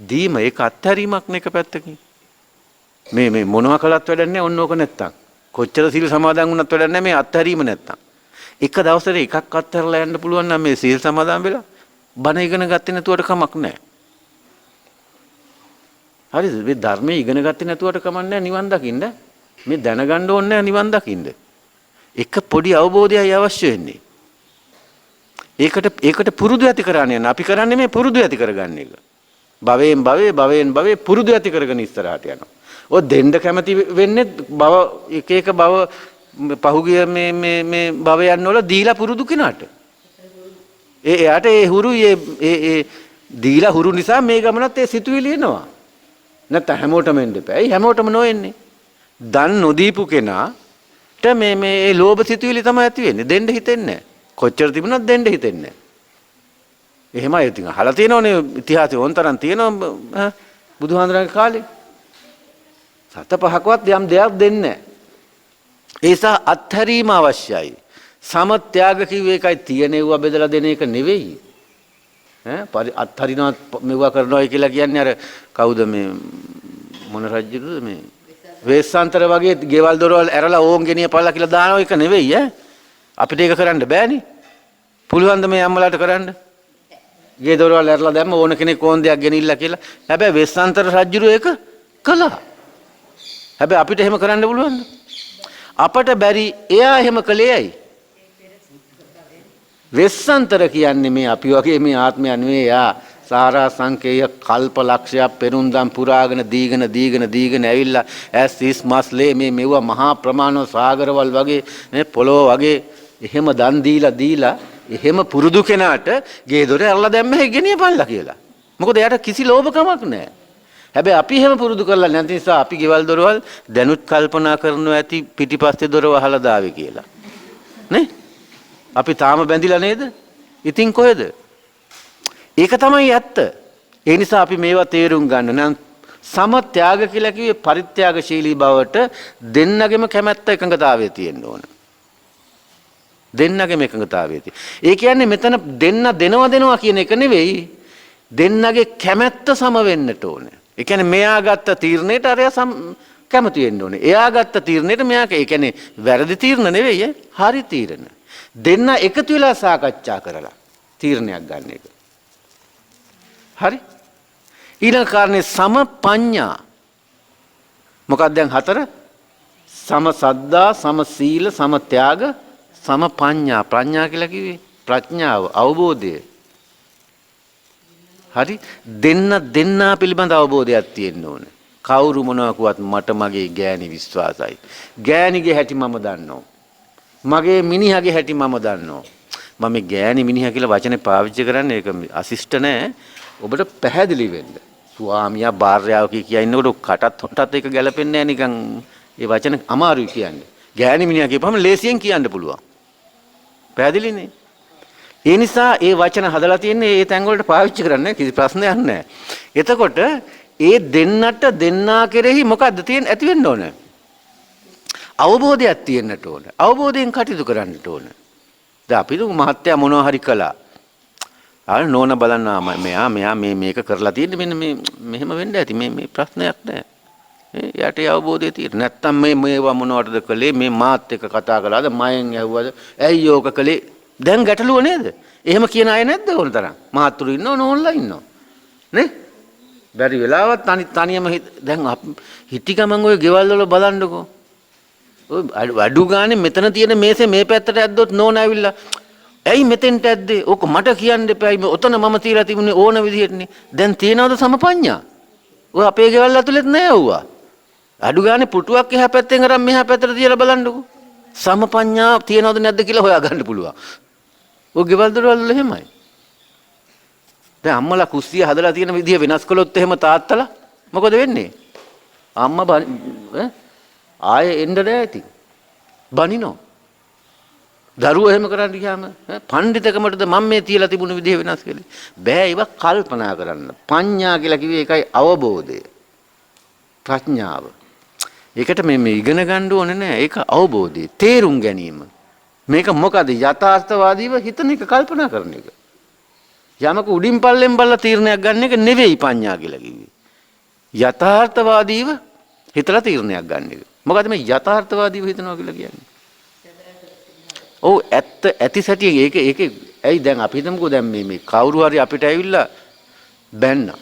දීම ඒක අත්හැරීමක් නේ එක පැත්තකින්. මේ මොනවා කළත් වැඩක් නැහැ ඔන්න ඕක නැත්තම්. කොච්චර සීල් සමාදන් වුණත් වැඩක් නැහැ මේ අත්හැරීම නැත්තම්. එක දවසට එකක් අත්හැරලා යන්න පුළුවන් නම් මේ සීල් සමාදන් වෙලා බණ ඉගෙන ගත්තේ නැතුවට කමක් නැහැ. හරිද? මේ ධර්මයේ ඉගෙන ගත්තේ නැතුවට කමක් නැහැ නිවන් දකින්න. මේ දැනගන්න ඕනේ නැහැ නිවන් දකින්න. එක පොඩි අවබෝධයයි අවශ්‍ය වෙන්නේ. ඒකට පුරුදු ඇති කරන්නේ නැහැ. අපි කරන්නේ මේ පුරුදු ඇති කරගන්න එක. භවයෙන් භවයේ පුරුදු ඇති කරගෙන ඉස්සරහට යනවා. ඔය දෙන්න කැමති වෙන්නේ භව එක භව පහුගිය මේ භවයන් වල දීලා පුරුදු කෙනාට. එයාට ඒ හුරු ඒ දීලා හුරු නිසා මේ ගමනත් ඒ සිතුවිලි එනවා. නැත්නම් හැමෝටම එන්න එපා. ඒ හැමෝටම නොඑන්නේ. දන් නොදීපු කෙනාට මේ ලෝභ සිතුවිලි තමයි ඇති වෙන්නේ. දෙන්න හිතෙන්නේ නැහැ. කොච්චර තිබුණත් දෙන්න හිතෙන්නේ නැහැ. එහෙමයි ඉතින් අහලා තියෙනවනේ ඉතිහාසයේ ඕන්තරම් තියෙනවා බුදුහාඳුරන්ගේ කාලේ. සත පහකවත් යම් දෙයක් දෙන්නේ නැහැ. ඒ නිසා අත්හැරීම අවශ්‍යයි. සමත්‍යාග කිව්වේ ඒකයි තියෙනේව බෙදලා දෙන එක නෙවෙයි. අත්හරිනවා මෙවුවා කරනවා කියලා කියන්නේ අර කවුද මේ මොන රජුද මේ වේස්සාන්තර වගේ ගෙවල් දොරවල් ඇරලා ඕන් ගෙනියපල්ලා කියලා දානවා එක නෙවෙයි අපිට ඒක කරන්න බෑනේ. පුළුවන් ද මේ අම්මලාට කරන්න? ගේ දොරවල් ඇරලා දැම්ම ඕන කෙනෙක් ඕන දෙයක් ගෙනිල්ලා කියලා. හැබැයි වේස්සාන්තර රජුරු ඒක කළා. හැබැයි අපිට එහෙම කරන්න පුළුවන්ද? අපට බැරි එයා එහෙම කළේ ඇයි? වෙස්සන්තර කියන්නේ මේ අපි වගේ මේ ආත්මය නෙවෙයි. එයා සාරා සංකේය කල්ප ලක්ෂයක් පෙරුම්දම් පුරාගෙන දීගෙන ඇවිල්ලා ඇස් ඉස් මස්ලේ මේ මෙවුව මහා ප්‍රමාණව සාගරවල් වගේ මේ පොළොව වගේ එහෙම දන් දීලා එහෙම පුරුදු කෙනාට ගේ දොරේ අරලා දැම්ම ගෙනියපල්ලා කියලා. මොකද එයාට කිසි ලෝභකමක් නැහැ. හැබැයි අපි එහෙම පුරුදු කරලා නැති නිසා අපි ගෙවල් දොරවල් දැනුත් කල්පනා කරනවා ඇති පිටිපස්සේ දොර වහලා දාවේ කියලා. නේ? අපි තාම බැඳිලා නේද? ඉතින් කොහෙද? ඒක තමයි ඇත්ත. ඒ නිසා අපි මේවා තේරුම් ගන්න නම් සම ත්‍යාග කියලා කිව්වේ පරිත්‍යාගශීලී බවට දෙන්නගෙම කැමැත්ත එකඟතාවයේ තියෙන්න ඕන. දෙන්නගෙම එකඟතාවයේ තියෙන. ඒ කියන්නේ මෙතන දෙනවා කියන එක නෙවෙයි. දෙන්නගේ කැමැත්ත සම වෙන්නට ඕනේ. ඒ කියන්නේ මෙයා ගත්ත තීරණයට අරයා කැමති වෙන්න ඕනේ. එයා ගත්ත තීරණයට මෙයා ඒ කියන්නේ වැරදි තීරණ නෙවෙයි හරි තීරණ. දෙන්න එකතු වෙලා සාකච්ඡා කරලා තීරණයක් ගන්න එක. හරි? ඊළඟ කාරණේ සමපඤ්ඤා. මොකක්ද දැන් හතර? සම සද්දා, සම සීල, සම ත්‍යාග, සමපඤ්ඤා. ප්‍රඥා කියලා කිව්වේ ප්‍රඥාව, අවබෝධය. හරි? දෙන්නා පිළිබඳ අවබෝධයක් තියෙන්න ඕනේ. කවුරු මොනවා කිව්වත් මට මගේ ගෑණි විශ්වාසයි. ගෑණිගේ හැටි මම දන්නවා. මගේ මිනිහාගේ හැටි මම දන්නවා. මම මේ ගෑණි මිනිහා කියලා වචනේ පාවිච්චි කරන්නේ ඒක අසිෂ්ට නැහැ. ඔබට පැහැදිලි වෙන්න. ස්වාමියා භාර්යාව කිය ඉන්නකොට කටත් හොටත් ඒක ගැලපෙන්නේ නැහැ නිකන්. ඒ වචන අමාරුයි කියන්නේ. ගෑණි මිනිහා කියපුවම ලේසියෙන් කියන්න පුළුවන්. පැහැදිලිනේ? ඒ නිසා ඒ වචන හදලා තියෙන්නේ ඒ තැන් වලට පාවිච්චි කරන්න කිසි ප්‍රශ්නයක් නැහැ. එතකොට ඒ දෙන්නා කෙරෙහි මොකද්ද තියෙන්නේ ඇති වෙන්න ඕන? අවබෝධයක් තියෙන්නට ඕන. අවබෝධයෙන් කටයුතු කරන්නට ඕන. දැන් අපි මහත්තයා මොනවා හරි කළා. ආ නෝන බලන්න මෙයා මේක කරලා තියෙන්නේ මෙන්න මෙහෙම වෙන්න ඇති මේ ප්‍රශ්නයක් නැහැ. යට අවබෝධය තියෙන. නැත්තම් මේවා මොනවටද කළේ මේ මාත් එක්ක කතා කළාද මයෙන් ඇහුවද ඇයි ඕක කළේ දැන් ගැටලුව නේද? එහෙම කියන අය නැද්ද ඕන තරම්? මහත්තුරු ඉන්නව නෝන්ලා ඉන්නව. නේ? බැරි වෙලාවත් තනියම දැන් හිටි ගමන් ඔය ගෙවල් වල බලන්නකෝ. ඔය අඩු ගානේ මෙතන තියෙන මේසේ මේ පැත්තට ඇද්දොත් නෝන ඇවිල්ලා ඇයි මෙතෙන්ට ඇද්දේ? ඕක මට කියන්න එපායි. ඔතන මම තියලා තිබුණේ ඕන විදිහටනේ. දැන් තියනවද සමපඤ්ඤා? ඔය අපේ ගෙවල් ඇතුළෙත් නෑ වුණා. අඩු ගානේ පුටුවක් එහා පැත්තෙන් අරන් මෙහා පැත්තට තියලා බලන්නකෝ. සමපඤ්ඤා තියනවද නැද්ද කියලා හොයාගන්න පුළුවන්. ඔය ගෙවල් දොරවල් වල එහෙමයි. දැන් අම්මලා කුස්සිය හදලා තියෙන විදිහ වෙනස් කළොත් එහෙම තාත්තලා මොකද වෙන්නේ? අම්මා ආයේ එන්න නෑ ඉතින්. බනිනෝ. දරුවෝ එහෙම කරන්න ගියාම පඬිතකමටද මම මේ තියලා තිබුණු විදිහ වෙනස් කළේ. බෑ ඒව කල්පනා කරන්න. පඤ්ඤා කියලා කිව්වේ ඒකයි අවබෝධය. ප්‍රඥාව. ඒකට මේ ඉගෙන ගන්න ඕනේ නෑ. ඒක අවබෝධය. තේරුම් ගැනීම. මේක මොකද යථාර්ථවාදීව හිතන එක කල්පනා කරන එක. යමක උඩින් පල්ලෙන් බලලා තීරණයක් ගන්න එක නෙවෙයි පඤ්ඤා කියලා කිව්වේ. යථාර්ථවාදීව හිතලා තීරණයක් ගන්න එක. මොකද මේ යථාර්ථවාදීව හිතනවා කියලා කියන්නේ? ඔව් ඇති සැටි ඒක ඇයි දැන් අපි හිතමුකෝ දැන් මේ කවුරු හරි අපිට ඇවිල්ලා බැන්න.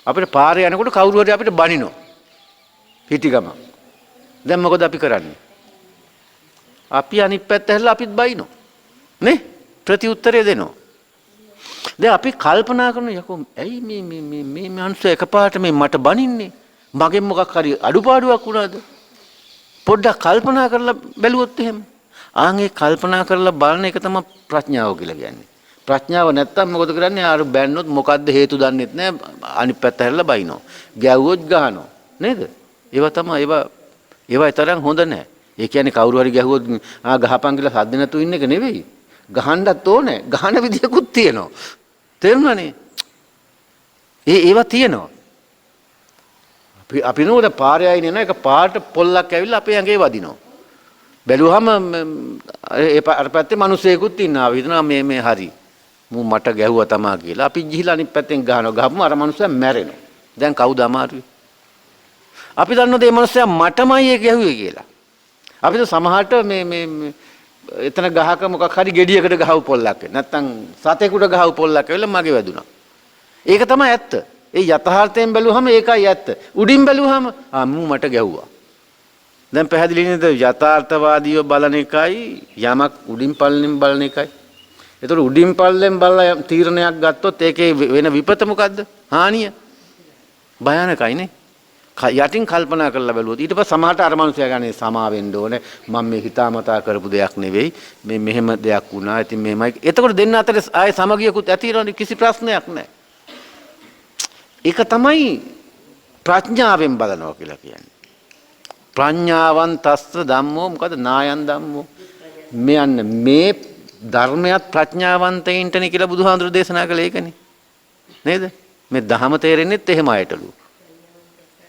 අපිට පාරේ යනකොට කවුරු හරි අපිට බනිනවා. හිටි ගම. දැන් මොකද අපි කරන්නේ? අපි අනිත් පැත්ත හැරලා අපිත් බයිනෝ. නේ? ප්‍රතිඋත්තරය දෙනවා. දැන් අපි කල්පනා කරන යකෝ ඇයි මේ මිනිස්සු එකපාරට මේ මට බනින්නේ? මගෙන් මොකක් හරි අඩුපාඩුවක් වුණාද? පොඩ්ඩක් කල්පනා කරලා බැලුවොත් එහෙම. ආන්ගේ කල්පනා කරලා බලන එක තමයි ප්‍රඥාව කියලා කියන්නේ. ප්‍රඥාව නැත්තම් මොකද කරන්නේ? ආර බැන්නොත් මොකද්ද හේතු දන්නෙත් නැහැ. අනිත් පැත්ත හැරලා බයිනෝ. ගැව්වොත් ගහනවා. නේද? ඒවා තමයි ඒවා තරම් හොඳ නැහැ. ඒ කියන්නේ කවුරු හරි ගැහුවොත් ගහපන් කියලා සද්ද නැතුව ඉන්න එක නෙවෙයි. ගහන්නත් ඕනේ. ගහන විදියකුත් තියෙනවා. තේරුණානේ? ඒවා තියෙනවා. අපි නෝද පාරේ ආයිනේ නේද? එක පාට පොල්ලක් ඇවිල්ලා අපේ ඇඟේ වදිනවා. බැලුවහම අර පැත්තේ මිනිස්සෙකුත් ඉන්නවා. හිතනවා මේ හරි. මූ මට ගැහුවා තමා කියලා. අපි ගිහිලා අනිත් පැත්තෙන් ගහනවා. ගහපුවම අර මිනිස්සයා මැරෙනවා. දැන් කවුද අමාරුයි? අපි දන්නවද මේ මිනිස්සයා මටමයි ඒ ගැහුවේ කියලා. අපිට සමහරට මේ එතන ගහක මොකක් හරි ගෙඩියකට ගහව පොල්ලක් නැත්තම් සතෙකුට ගහව පොල්ලක් වෙලා මගේ වැදුනා. ඒක තමයි ඇත්ත. ඒ යථාර්ථයෙන් බැලුවහම ඒකයි ඇත්ත. උඩින් බැලුවහම මූ මට ගැහුවා. දැන් පැහැදිලි නේද? යථාර්ථවාදීව බලන එකයි යමක් උඩින් පල්ලෙන් බලන එකයි. ඒතර උඩින් පල්ලෙන් බලලා තීරණයක් ගත්තොත් ඒකේ වෙන විපත මොකද්ද? හානිය. භයානකයිනේ. යටින් කල්පනා කරලා බැලුවොත් ඊට පස්සේ සමහරට අර මනුස්සයා ගන්නේ සමා වෙන්න ඕනේ. මම මේ හිතාමතා කරපු දෙයක් නෙවෙයි. මේ මෙහෙම දෙයක් වුණා. ඉතින් මෙහෙමයි. එතකොට දෙන්න අතර ආයේ සමගියකුත් ඇති වෙනවනේ කිසි ප්‍රශ්නයක් නැහැ. ඒක තමයි ප්‍රඥාවෙන් බලනවා කියලා කියන්නේ. ප්‍රඥාවන් තස්ස ධම්මෝ මොකද නායන් ධම්මෝ මේ ධර්මයක් ප්‍රඥාවන්තයින්ටනේ කියලා බුදුහාඳුරු දේශනා කළේ ඒකනේ නේද මේ ධහම තේරෙන්නෙත් එහෙම අයටලු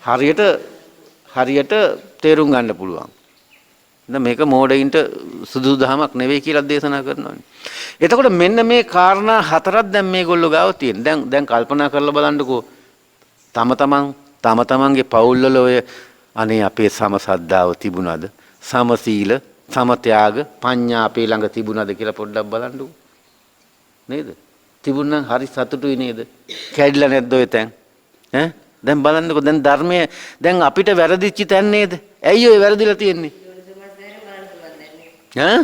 හරියට තේරුම් ගන්න පුළුවන් දැන් මේක මෝඩයින්ට සුදුසු ධමයක් නෙවෙයි කියලා දේශනා කරනවානේ එතකොට මෙන්න මේ කාරණා හතරක් දැන් මේගොල්ලෝ ගාව තියෙන දැන් කල්පනා කරලා බලන්නකෝ තම තමන්ගේ පවුල්වල ඔය අනේ අපේ සමසද්ධාව තිබුණාද සමසීල සමත්‍යාග පඤ්ඤා අපේ ළඟ තිබුණාද කියලා පොඩ්ඩක් බලන්නකෝ නේද තිබුණා නම් හරි සතුටුයි නේද කැඩිලා නැද්ද ඔය තැන් ඈ දැන් බලන්නකෝ දැන් ධර්මයේ දැන් අපිට වැරදිච්ච තැන් නේද ඇයි ඔය වැරදිලා තියෙන්නේ ඈ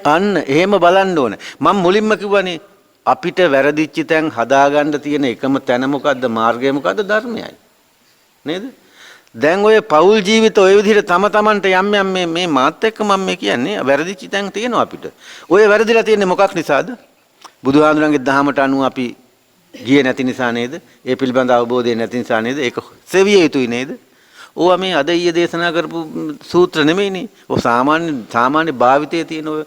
අන්න එහෙම බලන්න ඕනේ මම මුලින්ම කිව්වනේ අපිට වැරදිච්ච තැන් හදාගන්න තියෙන එකම තැන මොකද්ද මාර්ගය මොකද්ද ධර්මයයි නේද දැන් ඔය පෞල් ජීවිත ඔය විදිහට තමන්ට යම් මේ මාත් එක්ක මම මේ කියන්නේ වැරදිච්ච තැන් තියෙනවා අපිට ඔය වැරදිලා තියෙන්නේ මොකක් නිසාද බුදුහාඳුරන්ගේ දහමට අනුව අපි ගියේ නැති නිසා නේද ඒ පිළිබඳ අවබෝධය නැති නිසා නේද ඒක සෙවිය යුතුයි නේද ඕවා මේ අද ඊයේ දේශනා කරපු සූත්‍ර නෙමෙයිනේ. ඔය සාමාන්‍ය භාවිතයේ තියෙන ඔය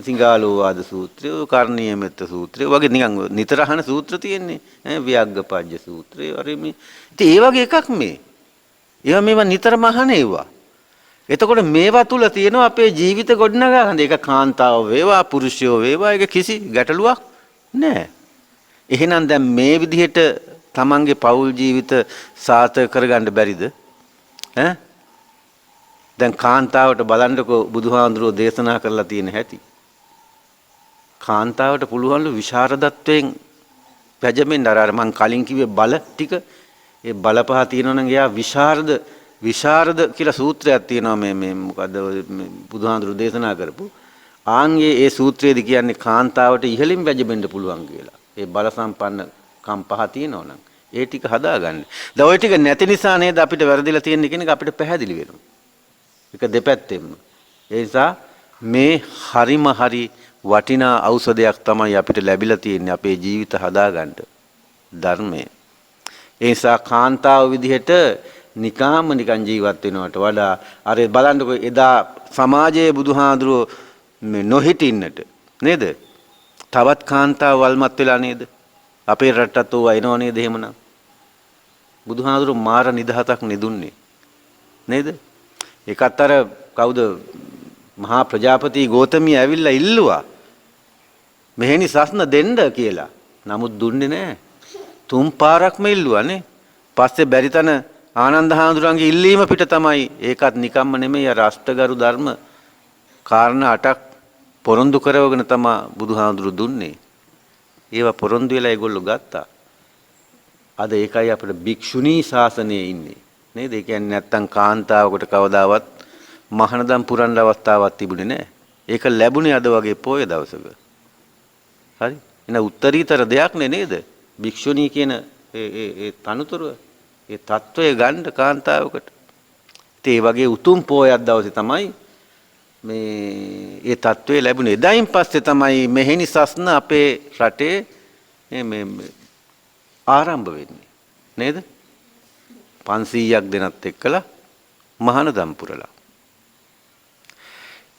සිංහාලෝවාද සූත්‍රය, ඔය කර්ණීය මෙත්ත සූත්‍රය වගේ නිකන් නිතර අහන සූත්‍ර තියෙන්නේ. ව්‍යග්ගපජ්ජ සූත්‍රය වගේ මේ. ඉතින් ඒ වගේ එකක් මේ. මේවා නිතරම අහන ඒවා. එතකොට මේවා තුල තියෙනවා අපේ ජීවිත ගොඩනගා ගන්න. ඒක කාන්තාව වේවා, පුරුෂයෝ වේවා, ඒක කිසි ගැටලුවක් නැහැ. එහෙනම් දැන් මේ විදිහට තමන්ගේ පෞල් ජීවිත සාර්ථක කරගන්න බැරිද? දැන් කාන්තාවට බලන්නකෝ බුදුහාඳුරෝ දේශනා කරලා තියෙන හැටි. කාන්තාවට පුළුවන්ලු විශාරදත්වයෙන් පැජමෙන් අර මං කලින් කිව්වේ බල ටික ඒ බල පහ තියෙනවා නම් එයා විශාරද කියලා සූත්‍රයක් තියෙනවා මේ මොකද්ද බුදුහාඳුරෝ දේශනා කරපු. ආන්ගේ ඒ සූත්‍රයේදී කියන්නේ කාන්තාවට ඉහළින් පැජමෙන්න පුළුවන් කියලා. ඒ බල සම්පන්න කම් පහ තියෙනවා නම් ඒ ටික හදාගන්න. දැන් ওই ටික නැති නිසා නේද අපිට වැරදිලා තියෙන්නේ කියන එක අපිට පැහැදිලි වෙනවා. ඒක දෙපැත්තෙම. ඒ නිසා මේ හරිම හරි වටිනා ඖෂධයක් තමයි අපිට ලැබිලා තියෙන්නේ අපේ ජීවිත හදාගන්න ධර්මය. ඒ නිසා කාන්තාව විදිහට නිකන් ජීවත් වෙනවට වඩා අර බලන්නකො එදා සමාජයේ බුදුහාඳුරෝ නොහිටින්නට නේද? තවත් කාන්තාව වල්මත් වෙලා නේද? අපේ රටටත් ඕවා එනව නේද එහෙමනම්? බුදුහාඳුරු මාර නිදහසක් නෙදුන්නේ නේද? ඒකත් අර කවුද මහා ප්‍රජාපති ගෝතමිය ඇවිල්ලා ඉල්ලුවා මෙහෙණි සස්න දෙන්න කියලා. නමුත් දුන්නේ නැහැ. 3 පාරක්ම ඉල්ලුවානේ. පස්සේ බැරිතන ආනන්ද හාමුදුරන්ගේ ඉල්ලීම පිට තමයි ඒකත් නිකම්ම නෙමෙයි අර අෂ්ටගරු ධර්ම කාරණා 8ක් පොරොන්දු කරවගෙන තමයි බුදුහාඳුරු දුන්නේ. ඒවා පොරොන්දු වෙලා ඒගොල්ලෝ ගත්තා. අද ඒකයි අපිට භික්ෂුණී ශාසනයේ ඉන්නේ. නේද? ඒ කියන්නේ නැත්තම් කාන්තාවකට කවදාවත් මහානදම් පුරන්න අවස්ථාවක් තිබුණේ නැහැ. ඒක ලැබුණේ අද වගේ පොය දවසක. හරි? එන උත්තරීතර දෙයක් නේද? භික්ෂුණී කියන ඒ තනුතුර ඒ తত্ত্বය ගන්න කාන්තාවකට. ඒ වගේ උතුම් පොයක් දවසේ තමයි මේ ඒ తত্ত্বය ලැබුණේ. එදායින් පස්සේ තමයි මෙහෙණි සස්න අපේ රටේ මේ ආරම්භ වෙන්නේ. නේද? 500ක් දෙනත් එක්කලා මහානදම් පුරලා.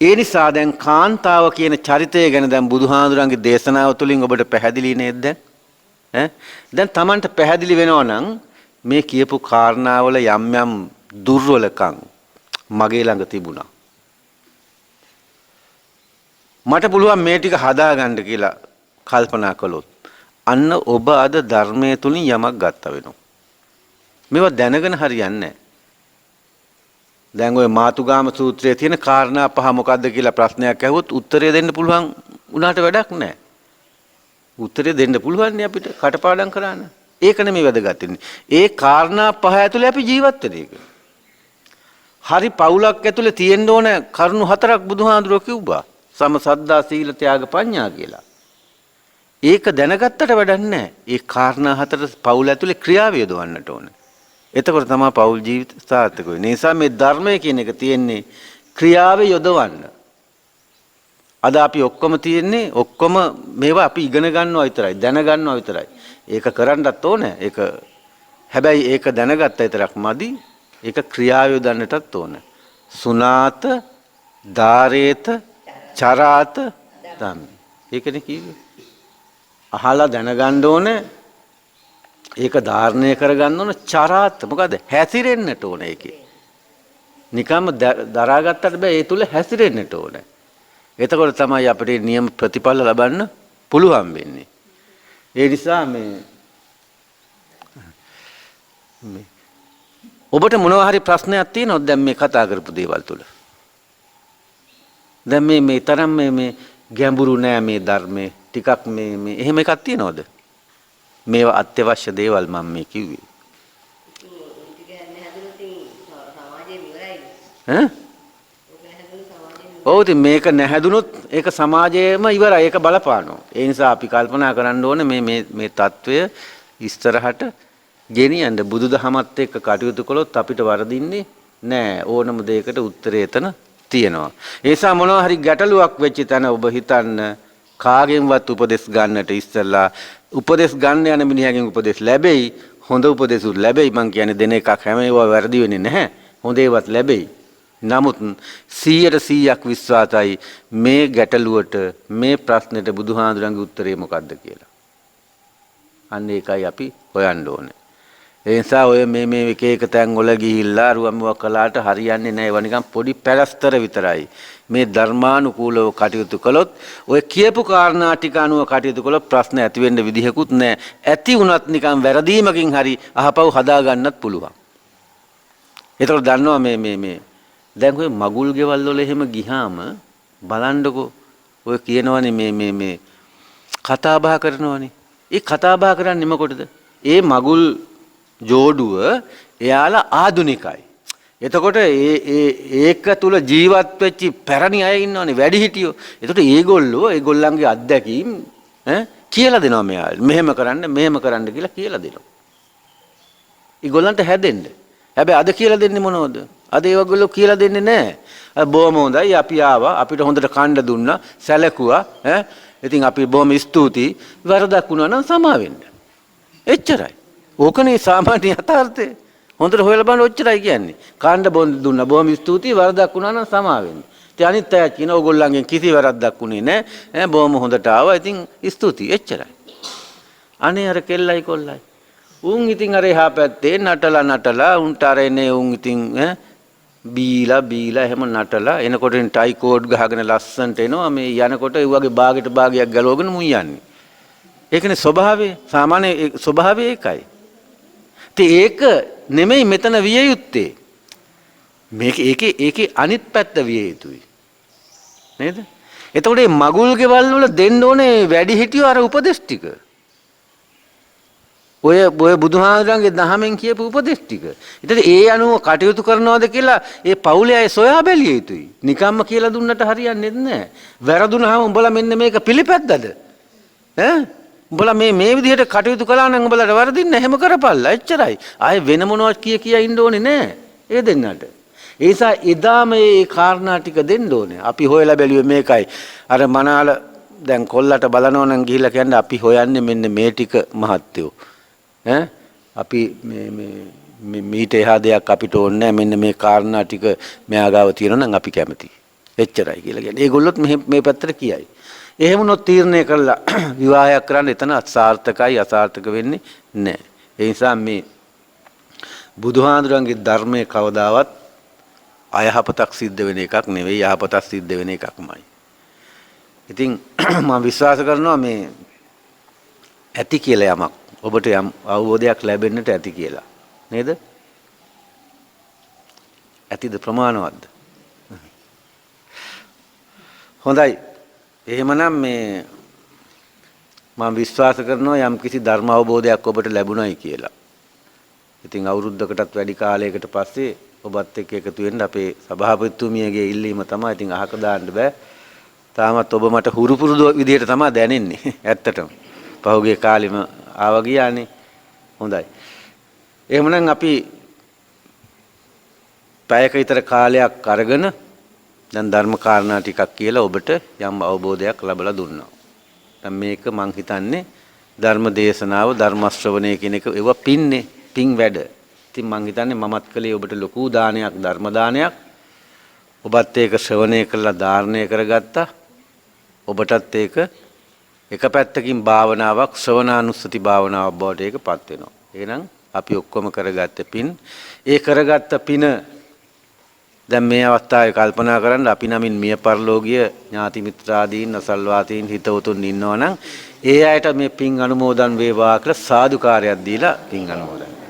ඒ නිසා දැන් කාන්තාව කියන චරිතය ගැන දැන් බුදුහාඳුරන්ගේ දේශනාව තුළින් ඔබට පැහැදිලි නේද දැන්? දැන් Tamanට පැහැදිලි වෙනවා නම් මේ කියපු කාරණාවල යම් දුර්වලකම් මගේ ළඟ තිබුණා. මට පුළුවන් මේ ටික හදාගන්න කියලා කල්පනා කළොත් අන්න ඔබ අද ධර්මයේ තුලින් යමක් ගත්ත වෙනවා. මේවා දැනගෙන හරියන්නේ නැහැ. දැන් ඔය මාතුගාම සූත්‍රයේ තියෙන කාරණා පහ මොකද්ද කියලා ප්‍රශ්නයක් ඇහුවොත් උත්තරය දෙන්න පුළුවන් උනාට වැඩක් නැහැ. උත්තරය දෙන්න පුළුවන් නේ අපිට කටපාඩම් කරන්න. ඒක නෙමෙයි වැදගත් වෙන්නේ. ඒ කාරණා පහ ඇතුලේ අපි ජීවත් වෙන එක. හරි පවුලක් ඇතුලේ තියෙන්න ඕන කරුණු 4ක් බුදුහාඳුරෝ කිව්වා. සම සද්දා සීල ත්‍යාග ප්‍රඥා කියලා. ඒක දැනගත්තට වැඩක් නැහැ. ඒ කාරණා හතර පවුල ඇතුලේ ක්‍රියාව යොදවන්නට ඕන. එතකොට තමයි පවුල් ජීවිත සාර්ථක වෙන්නේ. ඒ නිසා මේ ධර්මය කියන එක තියෙන්නේ ක්‍රියාවේ යොදවන්න. අද අපි ඔක්කොම තියෙන්නේ ඔක්කොම මේවා අපි ඉගෙන ගන්නවා විතරයි, දැන ගන්නවා විතරයි. ඒක කරන්නත් ඕනේ. ඒක හැබැයි ඒක දැනගත්ත විතරක් මදි. ඒක ක්‍රියාවේ යොදන්නටත් ඕනේ. සුනාත, ධාරේත, චරාත, ධම්ම. ඒකනේ කිව්වේ. අහලා දැනගන්න ඕනේ. ඒක ධාරණය කරගන්න ඕන. චරාත මොකද? හැසිරෙන්නට ඕනේ ඒකේ. නිකම්ම දරාගත්තට බෑ. ඒ තුල හැසිරෙන්නට ඕනේ. එතකොට තමයි අපිට නියම ප්‍රතිඵල ලබන්න පුළුවන් වෙන්නේ. ඒ නිසා මේ ඔබට මොනවා හරි ප්‍රශ්නයක් තියෙනවද දැන් මේ කතා කරපු දේවල් තුල? දැන් මේ තරම් මේ ගැඹුරු නෑ මේ ධර්මයේ. ටිකක් මේ එහෙම එකක් තියෙනවද? මේවා අත්‍යවශ්‍ය දේවල් මම මේ කිව්වේ. ඈ? ඔව් ඉතින් මේක නැහැදුනොත් ඒක සමාජයේම ඉවරයි. ඒක බලපානවා. ඒ නිසා අපි කල්පනා කරන්න ඕනේ මේ தত্ত্বය ඉස්සරහට ගෙනියන්න බුදුදහමත් එක්ක කටයුතු කළොත් අපිට වරදින්නේ නෑ. ඕනම දෙයකට උත්තරේ එතන තියෙනවා. ඒ නිසා මොනවා හරි ගැටලුවක් වෙච්ච තැන ඔබ හිතන්න කාගෙන්වත් උපදෙස් ගන්නට ඉස්සෙල්ලා උපදෙස් ගන්න යන මිනිහගෙන් උපදෙස් ලැබෙයි. හොඳ උපදෙසුත් ලැබෙයි. මං කියන්නේ දෙන එකක් හැම ඒවා වැරදි වෙන්නේ නැහැ. හොඳ ඒවත් ලැබෙයි. නමුත් 100% විශ්වාසයි මේ ගැටලුවට මේ ප්‍රශ්නෙට බුදුහාඳුරන්ගේ උත්තරේ මොකද්ද කියලා. අන්න ඒකයි අපි හොයන්න ඕනේ. ඒ නිසා ඔය මේ එක එක තැන් වල ගිහිල්ලා අරුවමුවක් කළාට හරියන්නේ නැහැ. ඒවා නිකන් පොඩි පැලස්තර විතරයි. මේ ධර්මානුකූලව කටයුතු කළොත් ඔය කියපු කාරණා ටික අනුව කටයුතු කළොත් ප්‍රශ්න ඇති වෙන්න විදිහකුත් නැහැ. ඇති වුණත් නිකන් වැරදීමකින් හරි අහපව් හදා ගන්නත් පුළුවන්. ඒතකොට දන්නවා මේ දැන් ඔය මගුල් ගෙවල් වල එහෙම ගිහාම බලන්නකෝ ඔය කියනවනේ මේ කතා බහ කරනවනේ. ඒ කතා බහ කරන්නේ මොකටද? ඒ මගුල් ජෝඩුව එයාලා ආදුනිකයි. එතකොට ඒක තුල ජීවත් වෙච්ච පැරණි අය ඉන්නවනේ වැඩිහිටියෝ. එතකොට ඒගොල්ලන්ගේ අත්දැකීම් කියලා දෙනවා මෙයාට. මෙහෙම කරන්න කියලා කියලා දෙනවා. ඒගොල්ලන්ට හැදෙන්න. හැබැයි අද කියලා දෙන්නේ මොනවද? අද ඒගොල්ලෝ කියලා දෙන්නේ නැහැ. බොහොම හොඳයි අපි ආවා අපිට හොඳට කණ්ඩ දුන්නා සැලකුවා ඉතින් අපි බොහොම ස්තුතියි වරදක් වුණා නම් සමා වෙන්න. එච්චරයි. ඕකනේ සාමාන්‍ය යථාර්ථය. හොඳට හොයලා බලන්න ඔච්චරයි කියන්නේ. කණ්ඩ බොන්න දුන්නා බොහොම ස්තුතියි වරදක් වුණා නම් සමා වෙන්න. ඉතින් අනිත් අය කියන ඕගොල්ලන්ගෙන් කිසි වරදක් වුණේ නැහැ. බොහොම හොඳට ආවා. ඉතින් ස්තුතියි එච්චරයි. අනේ අර කෙල්ලයි කොල්ලයි. උන් ඉතින් අර එහා පැත්තේ නටලා උන්ට අර එනේ උන් ඉතින් බීලා එහෙම නටලා එනකොට ටයි කෝඩ් ගහගෙන ලස්සන්ට එනවා මේ යනකොට ඒ වගේ භාගයට භාගයක් ගලවගෙන මුන් යන්නේ. ඒකනේ ස්වභාවය. සාමාන්‍ය ස්වභාවය ඒකයි. ඉතින් ඒක නෙමෙයි මෙතන විය යුත්තේ. ඒකේ අනිත් පැත්ත විය යුතුයි. නේද? එතකොට මේ මගුල් ගෙවල් වල දෙන්න ඕනේ වැඩි හිටියෝ අර උපදේශ ටික. ඔය බුදුහාමුදුරන්ගේ දහමෙන් කියපු උපදේශ ටික. ඊට ඒ අනුව කටයුතු කරනවද කියලා ඒ පවුලේ අය සොයා බැලිය යුතුයි. නිකම්ම කියලා දුන්නට හරියන්නේ නැහැ. වැරදුනහම උඹලා මෙන්න මේක පිළිපැද්දද? උඹලා මේ විදිහට කටයුතු කළා නම් උඹලට වරදින්න එහෙම කරපල්ලා. එච්චරයි. ආයේ වෙන මොනවද කිය ඉන්න ඕනේ නැහැ. ඒ දෙන්නට. ඒ නිසා එදාම මේ කාරණා ටික දෙන්න ඕනේ. අපි හොයලා බැලුවේ මේකයි. අර මනාල දැන් කොල්ලට බලනවා නම් ගිහිල්ලා කියන්නේ අපි හොයන්නේ මෙන්න මේ ටික මහත්යෝ. අපි මීට එහා දෙයක් අපිට ඕනේ නැහැ. මෙන්න මේ කාරණා ටික මෙයා ගාව තියෙනවා නම් අපි කැමතියි. එච්චරයි කියලා කියන්නේ. ඒගොල්ලොත් මේ පැත්තට කියයි. එහෙම උනොත් තීරණය කරලා විවාහයක් කරන්න එතන අසාර්ථක වෙන්නේ නැහැ. ඒ නිසා මේ බුදුහාඳුරන්ගේ ධර්මයේ කවදාවත් අයහපතක් සිද්ධ වෙන එකක් නෙවෙයි යහපතක් සිද්ධ වෙන එකක්මයි. ඉතින් මම විශ්වාස කරනවා මේ ඇති කියලා යමක් ඔබට යම් අවබෝධයක් ලැබෙන්නට ඇති කියලා. නේද? ඇතිද ප්‍රමාණවත්ද? හොඳයි. එහෙමනම් මේ මම විශ්වාස කරනවා යම් කිසි ධර්ම අවබෝධයක් ඔබට ලැබුණයි කියලා. ඉතින් අවුරුද්දකටත් වැඩි කාලයකට පස්සේ ඔබත් එක්ක එකතු වෙන්න අපේ සභාපතිතුමියගේ ඉල්ලීම තමයි. ඉතින් අහක දාන්න බෑ. තාමත් ඔබ මට හුරු පුරුදු විදිහට තමයි දැනෙන්නේ. ඇත්තටම. පහුගිය කාලෙම ආවා ගියානේ. හොඳයි. එහෙමනම් අපි පැයක විතර කාලයක් අරගෙන දැන් ධර්ම කාරණා ටිකක් කියලා ඔබට යම් අවබෝධයක් ලැබලා දුන්නා. දැන් මේක මං හිතන්නේ ධර්ම දේශනාව ධර්ම ශ්‍රවණය කියන එක ඒවා පින්නේ පින් වැඩ. ඉතින් මං හිතන්නේ මමත් කලේ ඔබට ලොකු දානයක් ධර්ම දානයක්. ඔබත් ඒක ශ්‍රවණය කළා ධාරණය කරගත්තා. ඔබටත් ඒක එක පැත්තකින් භාවනාවක් ශ්‍රවණානුස්සති භාවනාවක් බවට ඒකපත් වෙනවා. එහෙනම් අපි ඔක්කොම කරගත්ත පින් ඒ කරගත්ත පින දැන් මේ අවස්ථාවේ කල්පනා කරන්න අපි නමින් මිය පරලෝකීය ඥාති මිත්‍රාදීන් අසල්වාතීන් හිතවතුන් ඉන්නවා නම් ඒ අයට මේ පින් අනුමෝදන් වේවා කියලා සාදුකාරයක් දීලා පින් අනුමෝදන්